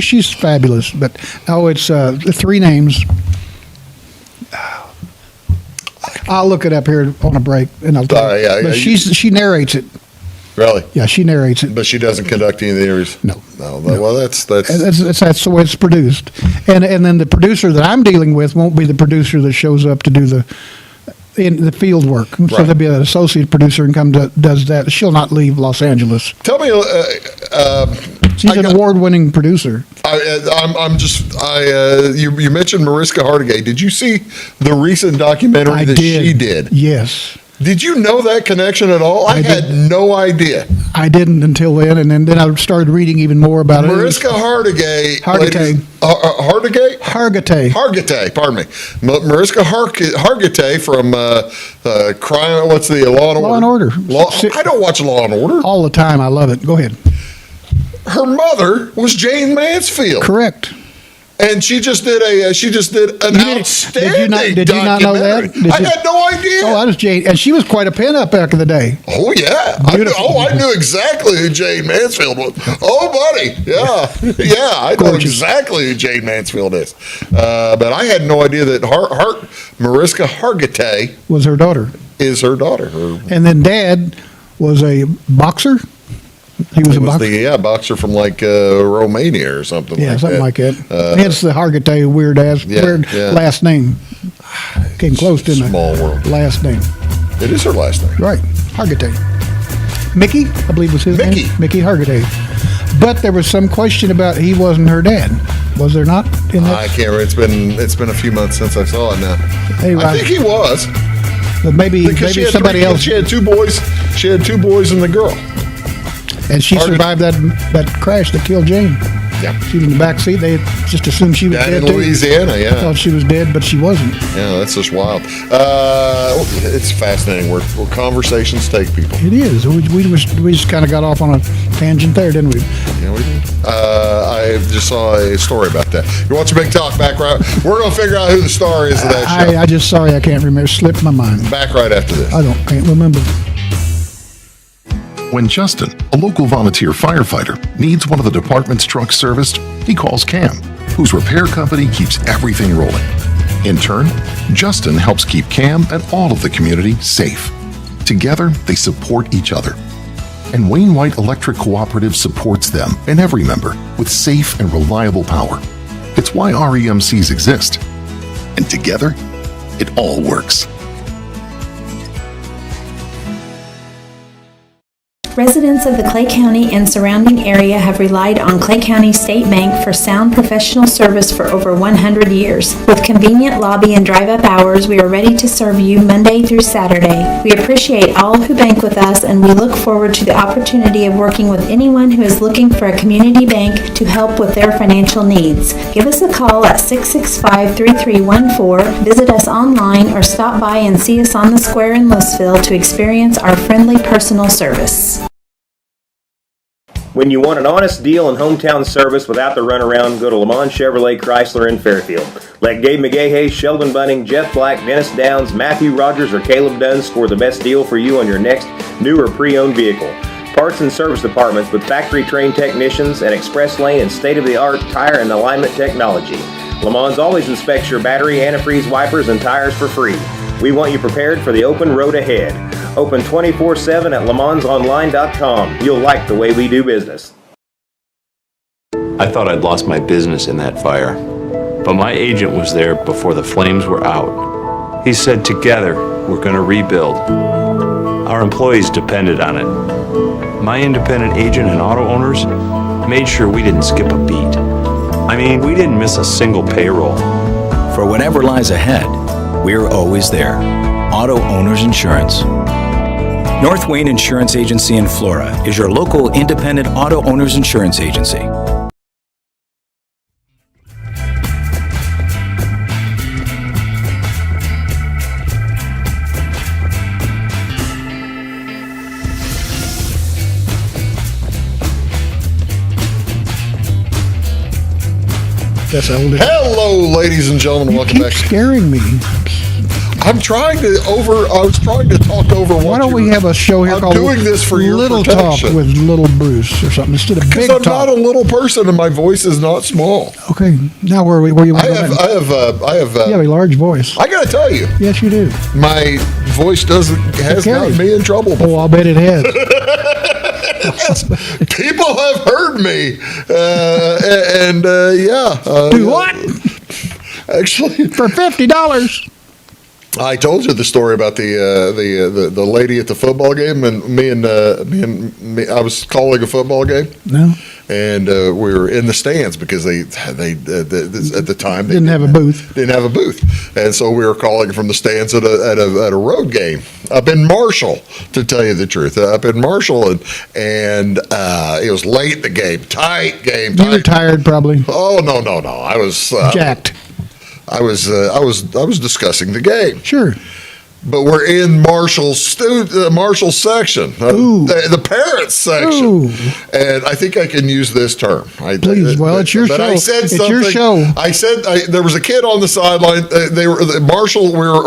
she's fabulous. But it's 3 names. I'll look it up here on a break, and I'll tell you. Yeah, But yeah, she narrates it. Really? Yeah, she narrates it. But she doesn't conduct any of the interviews. No. Well, that's And that's the way it's produced. And then the producer that I'm dealing with won't be the producer that shows up to do the field work. So Right. there'll be an associate producer and does that. She'll not leave Los Angeles. Tell me. She's an award-winning producer. You mentioned Mariska Hargitay. Did you see the recent documentary she did? Yes. Did you know that connection at all? I had no idea. I didn't until then, and then I started reading even more about it. Mariska Hargitay. Hargitay. Hargitay? Hargitay. Hargitay, pardon me. Mariska Hargitay from Crime, what's the Law and Order? Law and Order. I don't watch Law and Order. All the time. I love it. Go ahead. Her mother was Jane Mansfield. Correct. And she just did an outstanding did you not know that? documentary. I had no idea. Oh, that was Jane, and she was quite a pinup back in the day. Oh, yeah. I knew exactly who Jane Mansfield was. Oh, buddy. Yeah. Yeah, I know exactly who Jane Mansfield is. But I had no idea that Mariska Hargitay Was her daughter. is her daughter. And then Dad was a boxer. He was a boxer. Boxer from like Romania or something Yeah, like something that. like that. Hence the Hargitay weird last name. Came close, didn't it? Small world. Last name. It is her last name. Right. Hargitay. Mickey, I believe was his Mickey. name. Mickey Hargitay. But there was some question about he wasn't her dad. Was there not? In that? I can't remember. It's been a few months since I saw it now. Hey, I think he was. But maybe Because somebody else. She had 2 boys. She had 2 boys and the girl. And she survived that crash that killed Jane. Yeah. She was in the back seat. They just assumed she was Down dead in too. Louisiana, yeah. Thought she was dead, but she wasn't. Yeah, that's just wild. It's fascinating where conversations take people. It is. We just kind of got off on a tangent there, didn't we? Yeah, we did. I just saw a story about that. You're watching Big Talk back right. We're going to figure out who the star is of that show. I just sorry I can't remember. Slipped my mind. Back right after this. Can't remember. When Justin, a local volunteer firefighter, needs one of the department's trucks serviced, he calls Cam, whose repair company keeps everything rolling. In turn, Justin helps keep Cam and all of the community safe. Together, they support each other. And Wayne White Electric Cooperative supports them and every member with safe and reliable power. It's why REMCs exist. And together, it all works. Residents of the Clay County and surrounding area have relied on Clay County State Bank for sound professional service for over 100 years. With convenient lobby and drive-up hours, we are ready to serve you Monday through Saturday. We appreciate all who bank with us, and we look forward to the opportunity of working with anyone who is looking for a community bank to help with their financial needs. Give us a call at 665-3314, visit us online, or stop by and see us on the square in Louisville to experience our friendly personal service. When you want an honest deal and hometown service without the runaround, go to Lamont Chevrolet Chrysler in Fairfield. Let Gabe McGahey, Sheldon Bunning, Jeff Black, Dennis Downs, Matthew Rogers, or Caleb Dunn score the best deal for you on your next new or pre-owned vehicle. Parts and service departments with factory-trained technicians and express lane and state-of-the-art tire and alignment technology. Lamont always inspects your battery, antifreeze, wipers, and tires for free. We want you prepared for the open road ahead. Open 24/7 at LeMansOnline.com. You'll like the way we do business. I thought I'd lost my business in that fire, but my agent was there before the flames were out. He said, together, we're going to rebuild. Our employees depended on it. My independent agent and auto owners made sure we didn't skip a beat. I mean, we didn't miss a single payroll. For whatever lies ahead, we're always there. Auto Owners Insurance. North Wayne Insurance Agency in Flora is your local independent auto owners insurance agency. That's old. Hello, ladies and gentlemen. Welcome back. Scaring me. I was trying to talk over what Why don't we have a show here called doing this for your Little protection. Talk with Little Bruce or something instead of Big Because I'm Talk? not a little person and my voice is not small. Okay, now where you want to go next? I have You have a large voice. I gotta tell you, Yes, you do. my voice has gotten me in trouble before. Oh, I'll bet it has. People have heard me, Do what? Actually, For $50. I told you the story about the lady at the football game, and me. I was calling a football game. No. And we were in the stands because they at the time Didn't have a booth. Didn't have a booth, and so we were calling from the stands at a road game up in Marshall. To tell you the truth, up in Marshall, and it was late in the game, tight game. You were tired, probably. Oh no! I was Jacked. I was discussing the game. Sure. But we're in Marshall's section, the parents section, Ooh. and I think I can use this term. Please, well, it's your but show. I said It's something. your show. I said there was a kid on the sideline. We were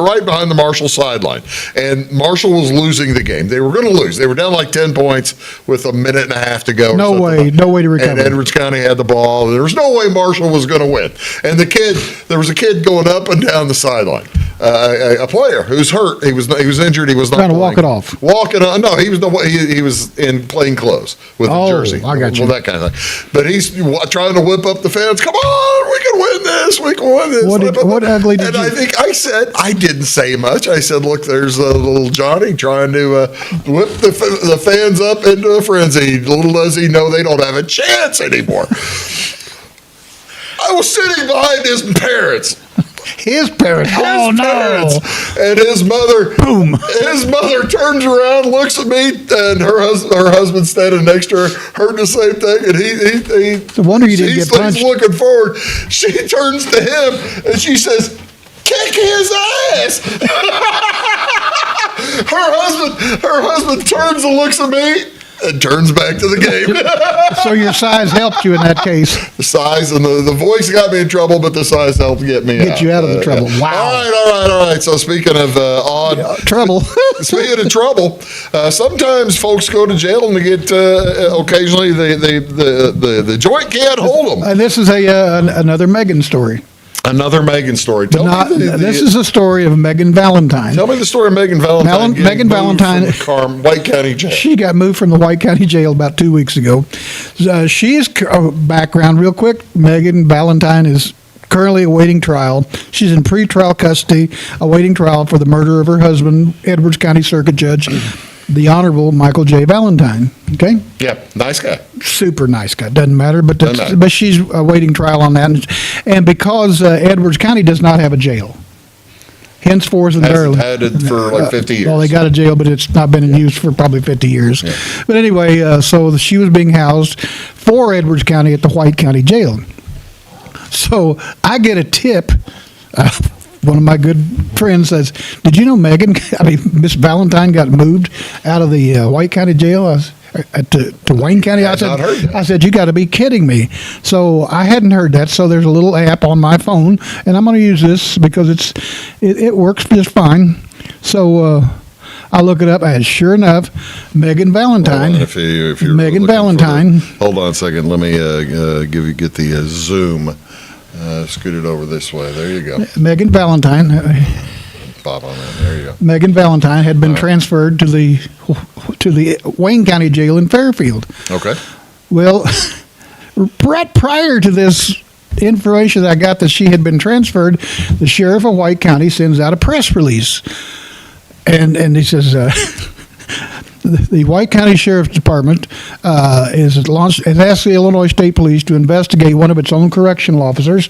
right behind the Marshall sideline, and Marshall was losing the game. They were going to lose. They were down like 10 points with a minute and a half to go. No way to recover. And Edwards County had the ball. There was no way Marshall was going to win. And there was a kid going up and down the sideline. A player who's hurt. He was injured. He was not trying to playing. walk it off. Walking on. No, he was in plain clothes with a jersey. I got you. Well, that kind of thing. But he's trying to whip up the fans. Come on, we can win this. We can win this. What ugly did and you? I think I said I didn't say much. I said, look, there's little Johnny trying to whip the fans up into a frenzy. Little does he know they don't have a chance anymore. I was sitting behind his parents. His parents. Oh, no. And his mother. Boom. His mother turns around, looks at me, and her husband standing next to her heard the same thing. And he No wonder you didn't get punched. He's looking forward. She turns to him and she says, "Kick his ass." Her husband turns and looks at me and turns back to the game. So your size helped you in that case. The size and the voice got me in trouble, but the size helped get you out of the trouble. Wow. All right. So speaking of Trouble. speaking of trouble, sometimes folks go to jail and they get occasionally the joint can't hold them. And this is another Megan story. Another Megan story. Tell Not, me this is a story of Megan Valentine. Tell me the story of Megan Valentine. Megan Valentine, from the White County Jail. She got moved from the White County Jail about 2 weeks ago. She's background real quick. Megan Valentine is currently awaiting trial. She's in pretrial custody, awaiting trial for the murder of her husband, Edwards County Circuit Judge, the Honorable Michael J. Valentine. Okay? Yeah, nice guy. Super nice guy. Doesn't matter, but Doesn't matter. but she's awaiting trial on that, and because Edwards County does not have a jail, henceforth and Hasn't early. had it for like 50 years. Well, they got a jail, but it's not been in use for probably 50 years. Yeah. But anyway, so she was being housed for Edwards County at the White County Jail. So I get a tip. One of my good friends says, "Did you know Miss Valentine got moved out of the White County Jail to Wayne County?" I've not heard that. I said, "You got to be kidding me!" So I hadn't heard that. So there's a little app on my phone, and I'm going to use this because it works just fine. So I look it up, and sure enough, Megan Valentine. Hold on, if you're Megan looking Valentine. hold on a second. Let me get the Zoom. Scoot it over this way. There you go. Megan Valentine. Pop on that. There you go. Megan Valentine had been transferred to the Wayne County Jail in Fairfield. Okay. Well, right prior to this information that I got that she had been transferred, the sheriff of White County sends out a press release, and he says. The White County Sheriff's Department has asked the Illinois State Police to investigate one of its own correctional officers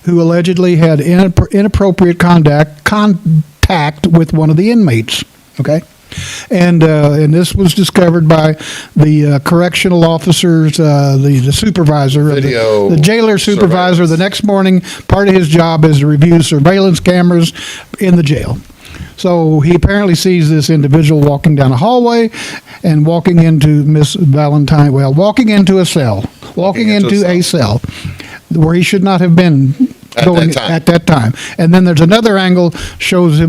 who allegedly had inappropriate contact with one of the inmates. Okay, and this was discovered by the correctional officers, the supervisor, the jailer supervisor. The next morning, part of his job is to review surveillance cameras in the jail. So he apparently sees this individual walking down a hallway and walking into Miss Valentine, walking into a cell where he should not have been at that time. And then there's another angle shows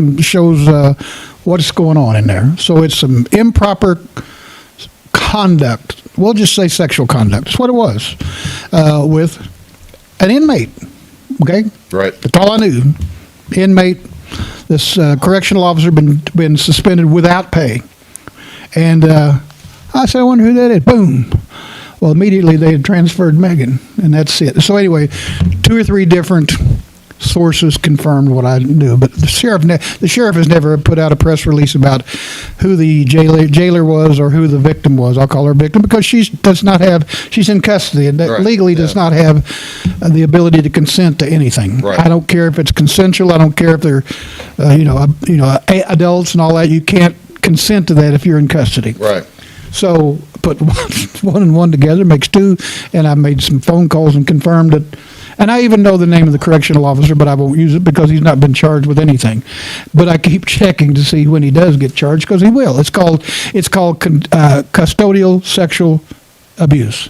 what's going on in there. So it's some improper conduct. We'll just say sexual conduct. That's what it was with an inmate. Okay? Right. That's all I knew. Inmate. This correctional officer been suspended without pay, and I said, "I wonder who that is." Boom. Well, immediately they had transferred Megan, and that's it. So anyway, 2 or 3 different sources confirmed what I knew, but the sheriff has never put out a press release about who the jailer was or who the victim was. I'll call her victim because she's in custody and legally does not have the ability to consent to anything. Right. I don't care if it's consensual. I don't care if they're adults and all that. You can't consent to that if you're in custody. Right. So put one and one together makes 2, and I made some phone calls and confirmed it. And I even know the name of the correctional officer, but I won't use it because he's not been charged with anything. But I keep checking to see when he does get charged, because he will. It's called custodial sexual abuse.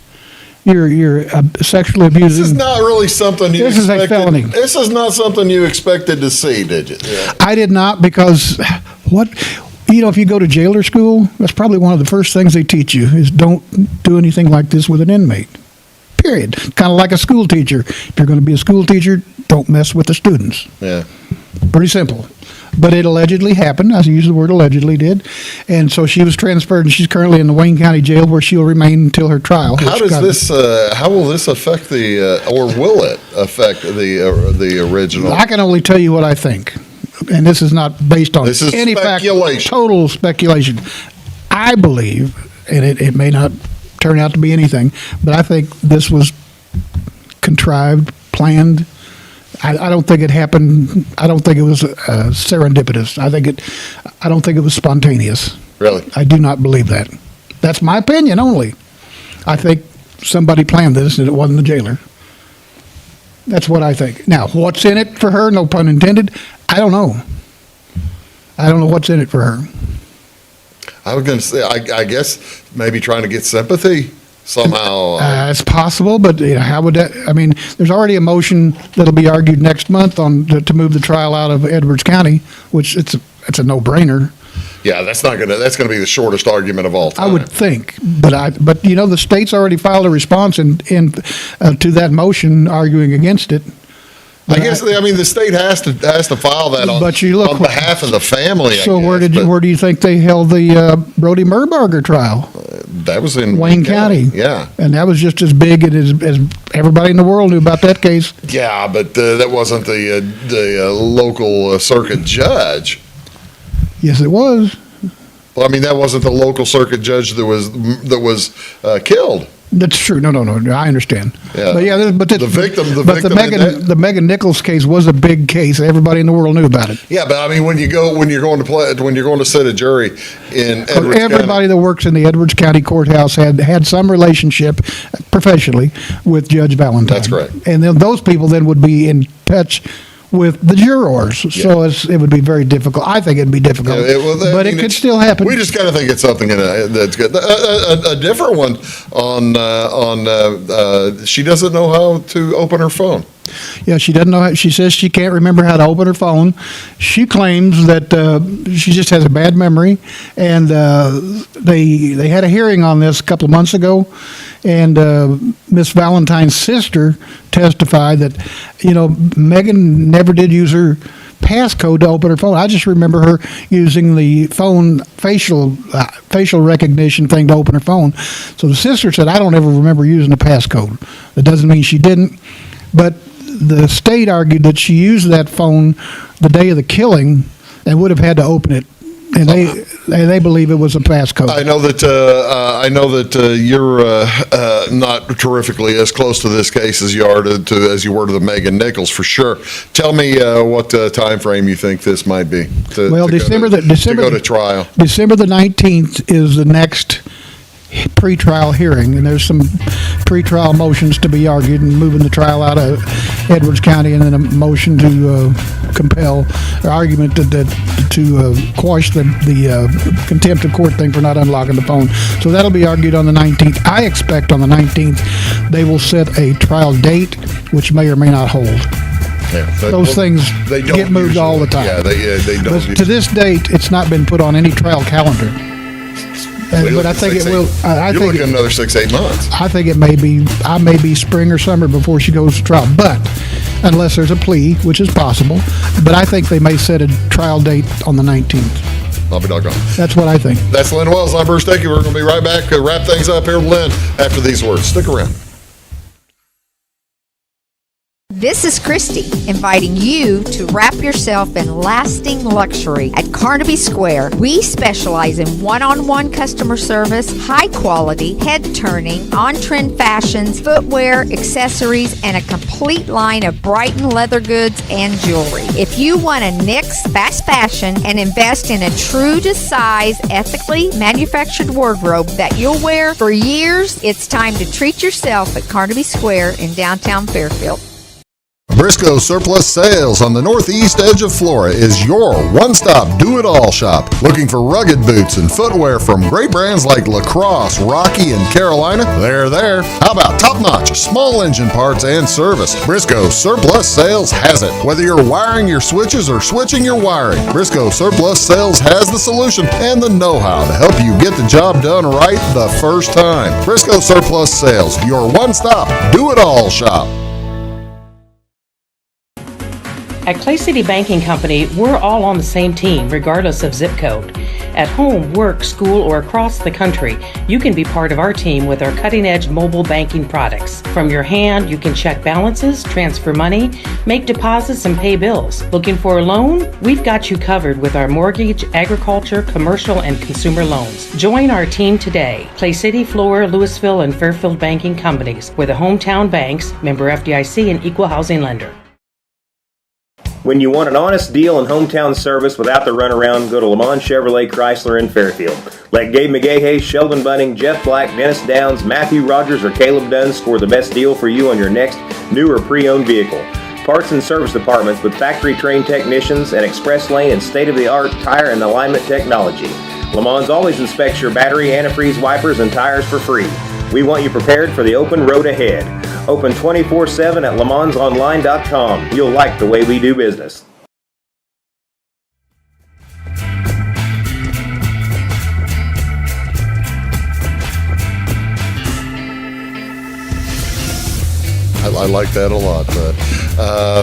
You're sexually abusing. This is not really something you expected. This is a felony. This is not something you expected to see, did you? Yeah. I did not, because if you go to jailer school, that's probably one of the first things they teach you is don't do anything like this with an inmate. Period. Kind of like a school teacher. If you're going to be a school teacher, don't mess with the students. Yeah. Pretty simple. But it allegedly happened. I use the word allegedly did. And so she was transferred, and she's currently in the Wayne County Jail where she'll remain until her trial. How will this affect or will it affect the original? I can only tell you what I think. And this is not based on any fact. Total speculation. I believe, and it may not turn out to be anything, but I think this was contrived, planned. I don't think it happened. I don't think it was serendipitous. I don't think it was spontaneous. Really? I do not believe that. That's my opinion only. I think somebody planned this and it wasn't the jailer. That's what I think. Now, what's in it for her, no pun intended, I don't know. I don't know what's in it for her. I was going to say, I guess maybe trying to get sympathy somehow. It's possible, but how would that? I mean, there's already a motion that'll be argued next month to move the trial out of Edwards County, which it's a no-brainer. Yeah, that's going to be the shortest argument of all time. I would think, but the state's already filed a response to that motion arguing against it. I guess the state has to file that on, But you look- on behalf of the family. So I where guess, do you think they held the Brody Merbarger trial? that was in Wayne County. Yeah, And that was just as big as everybody in the world knew about that case. yeah, but that wasn't the local circuit judge. Yes, it was. Well, I mean, that wasn't the local circuit judge that was killed. That's true. No, I understand. Yeah. But yeah, but The victim in that- the Megan Nichols case was a big case. Everybody in the world knew about it. Yeah, but I mean, when you're going to set a jury in Edwards Everybody County, that works in the Edwards County Courthouse had some relationship professionally with Judge Valentine. That's correct. And then those people then would be in touch with the jurors. So it would be very difficult. I think it'd be difficult, but it could still happen. we just kind of think it's something that's good. A different one on she doesn't know how to open her phone. Yeah, she doesn't know. She says she can't remember how to open her phone. She claims that she just has a bad memory, and they had a hearing on this a couple of months ago, and Miss Valentine's sister testified that Megan never did use her passcode to open her phone. I just remember her using the phone facial recognition thing to open her phone. So the sister said, I don't ever remember using a passcode. That doesn't mean she didn't, but the state argued that she used that phone the day of the killing and would have had to open it, and they believe it was a passcode. I know that you're not terrifically as close to this case as you are as you were to the Megan Nichols, for sure. Tell me what time frame you think this might be. To go to trial. December the 19th is the next pre-trial hearing, and there's some pre-trial motions to be argued and moving the trial out of Edwards County, and then a motion to compel argument to quash the contempt of court thing for not unlocking the phone. So that'll be argued on the 19th. I expect on the 19th they will set a trial date, which may or may not hold. Yeah, Those things they don't get moved all the time. Yeah, they don't. But to this date, it's not been put on any trial calendar. But I think it will. You're looking another 6-8 months. I think it may be spring or summer before she goes to trial. But unless there's a plea, which is possible, but I think they may set a trial date on the 19th. I'll be doggone. That's what I think. That's Lynn Wells. I'm Bruce Dickey. We're going to be right back to wrap things up here with Lynn after these words. Stick around. This is Christy, inviting you to wrap yourself in lasting luxury at Carnaby Square. We specialize in one-on-one customer service, high quality, head-turning, on-trend fashions, footwear, accessories, and a complete line of Brighton leather goods and jewelry. If you want to nix fast fashion and invest in a true-to-size, ethically manufactured wardrobe that you'll wear for years, it's time to treat yourself at Carnaby Square in downtown Fairfield. Briscoe Surplus Sales on the northeast edge of Flora is your one-stop do-it-all shop. Looking for rugged boots and footwear from great brands like Lacrosse, Rocky, and Carolina? They're there. How about top-notch small engine parts and service? Briscoe Surplus Sales has it. Whether you're wiring your switches or switching your wiring, Briscoe Surplus Sales has the solution and the know-how to help you get the job done right the first time. Briscoe Surplus Sales, your one-stop do-it-all shop. At Clay City Banking Company, we're all on the same team, regardless of zip code. At home, work, school, or across the country, you can be part of our team with our cutting-edge mobile banking products. From your hand, you can check balances, transfer money, make deposits, and pay bills. Looking for a loan? We've got you covered with our mortgage, agriculture, commercial, and consumer loans. Join our team today. Clay City, Flora, Louisville, and Fairfield Banking Companies. We're the hometown banks, member FDIC, and equal housing lender. When you want an honest deal and hometown service without the runaround, go to Lamont Chevrolet Chrysler in Fairfield. Let Gabe McGahey, Sheldon Bunning, Jeff Black, Dennis Downs, Matthew Rogers, or Caleb Dunn score the best deal for you on your next new or pre-owned vehicle. Parts and service departments with factory-trained technicians and express lane and state-of-the-art tire and alignment technology. Lamont's always inspects your battery, antifreeze, wipers, and tires for free. We want you prepared for the open road ahead. Open 24/7 at LaMonsOnline.com. You'll like the way we do business. I like that a lot.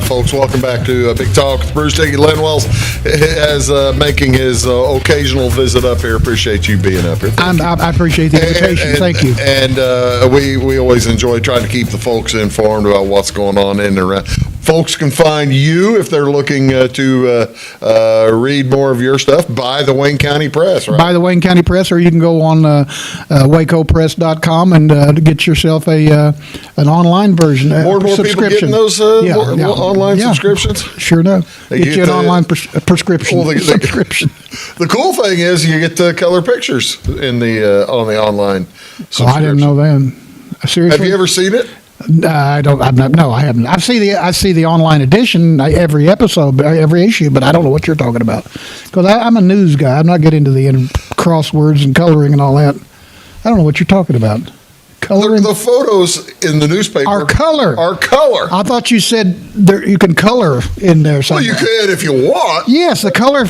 Folks, welcome back to Big Talk with Bruce Dickey. Len Wells as making his occasional visit up here. Appreciate you being up here. I appreciate the invitation. Thank you. And we always enjoy trying to keep the folks informed about what's going on in and around. Folks can find you if they're looking to read more of your stuff by the Wayne County Press, right? By the Wayne County Press, or you can go on wacopress.com and get yourself an online version. More and more people getting those online subscriptions? Sure enough. Get you an online prescription. Subscription. The cool thing is you get the color pictures in the on the online subscription. I didn't know that. Seriously? Have you ever seen it? I haven't. I see the online edition every episode, every issue, but I don't know what you're talking about because I'm a news guy. I'm not getting into the crosswords and coloring and all that. I don't know what you're talking about. Coloring? The photos in the newspaper are color. I thought you said you can color in there. Somewhere. Well, you can if you want. Yes, the color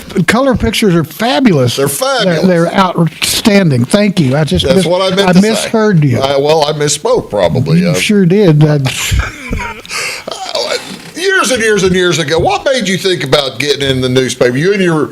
pictures are fabulous. They're fabulous. They're outstanding. Thank you. That's what I meant to say. I misheard you. I misspoke probably. You sure did. Years and years and years ago, what made you think about getting in the newspaper? You and your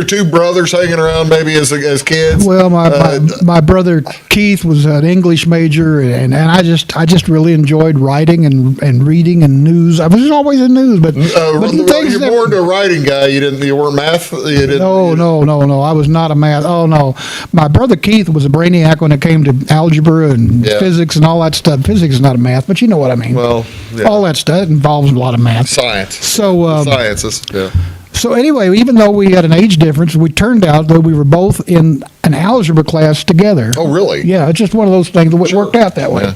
two brothers hanging around maybe as kids. Well, my brother Keith was an English major, and I just really enjoyed writing and reading and news. I was always in news, but you're more into a writing guy. You weren't math. No. I was not a math. Oh no, my brother Keith was a brainiac when it came to algebra and physics and all that stuff. Physics is not a math, but you know what I mean. Well, all that stuff involves a lot of math. Science. So sciences. Yeah. So anyway, even though we had an age difference, we turned out that we were both in an algebra class together. Oh, really? Yeah, it's just one of those things that worked out that way.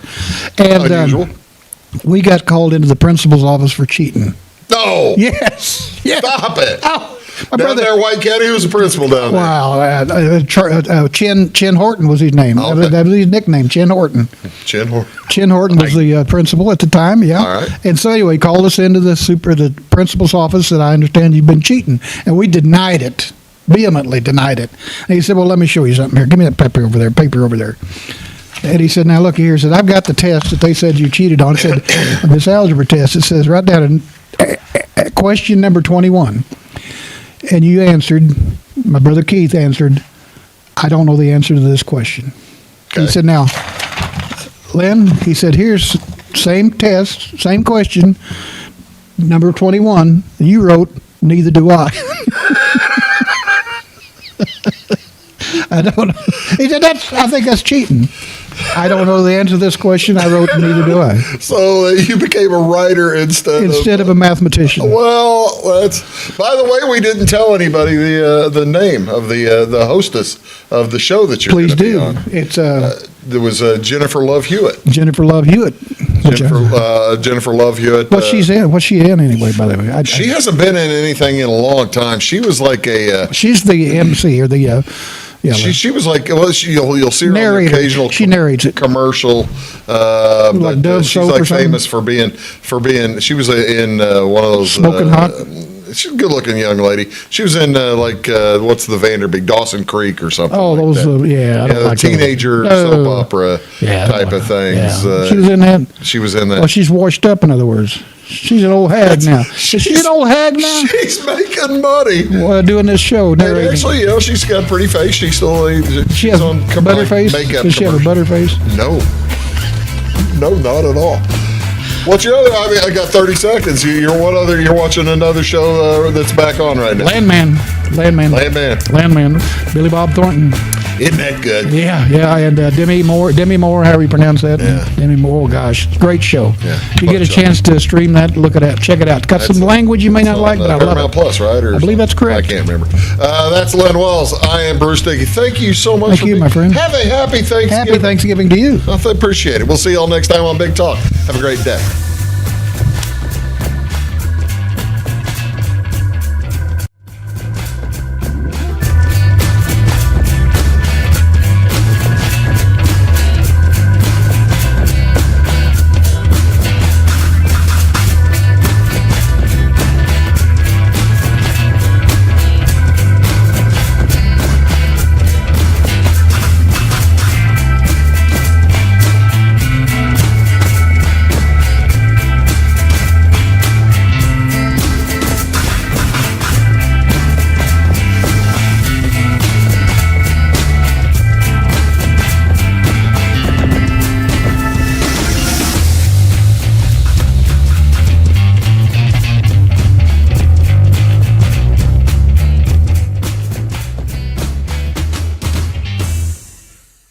Yeah. And we got called into the principal's office for cheating. No. Yes. Stop it. Oh. My down brother, there, White County, who was the principal down there? Wow, Chin Horton was his name. Oh, that was his nickname, Chin Horton. Chin Horton. Chin Horton was the principal at the time. Yeah. All right. And so anyway, he called us into the principal's office. Said, "I understand you've been cheating," and we denied it. Vehemently denied it. And he said, "Well, let me show you something here. Give me that paper over there. And he said, "Now look here." He said, "I've got the test that they said you cheated on." He said, "This algebra test." It says right down in question number 21. And you answered, my brother Keith answered, "I don't know the answer to this question." Okay. He said, "Now, Len," he said, "here's same test, same question, number 21. You wrote, 'Neither do I.'" I don't know. He said, I think that's cheating. "I don't know the answer to this question. I wrote, 'Neither do I.'" So you became a writer instead of a mathematician. Well, by the way, we didn't tell anybody the name of the hostess of the show that you're going to be on. It's there was Jennifer Love Hewitt. Jennifer Love Hewitt. Jennifer Love Hewitt. What's she in anyway? By the way, she hasn't been in anything in a long time. She was like she's the MC or the. Yeah, she was like, well, you'll see her on the occasional she narrates it. Commercial. Like Dove she's soap like or famous for being. She was in one of those Smoking Hot. She's a good-looking young lady. She was in what's the Vanderbeek, Dawson Creek or something. Oh, those the teenager soap opera type of things. Yeah. She was in that. She was in that. Well, she's washed up. In other words, she's an old hag now. She's an old hag now. She's making money. Well, doing this show. And actually, she's got a pretty face. She's has on a butter face. Makeup. Does she have a butter face? No, not at all. What's your other? I mean, I got 30 seconds. You're watching another show that's back on right now. Landman. Billy Bob Thornton. Isn't that good? Yeah, and Demi Moore, however you pronounce that. Yeah. Demi Moore, gosh, great show. Yeah. If you get a chance to stream that, look at that, check it out. Got some language you may not like, but I love Paramount it. Plus, right? I believe that's correct. I can't remember. That's Len Wells. I am Bruce Dickey. Thank you so much. Thank you, my friend. Have a happy Thanksgiving. Happy Thanksgiving to you. I appreciate it. We'll see you all next time on Big Talk. Have a great day.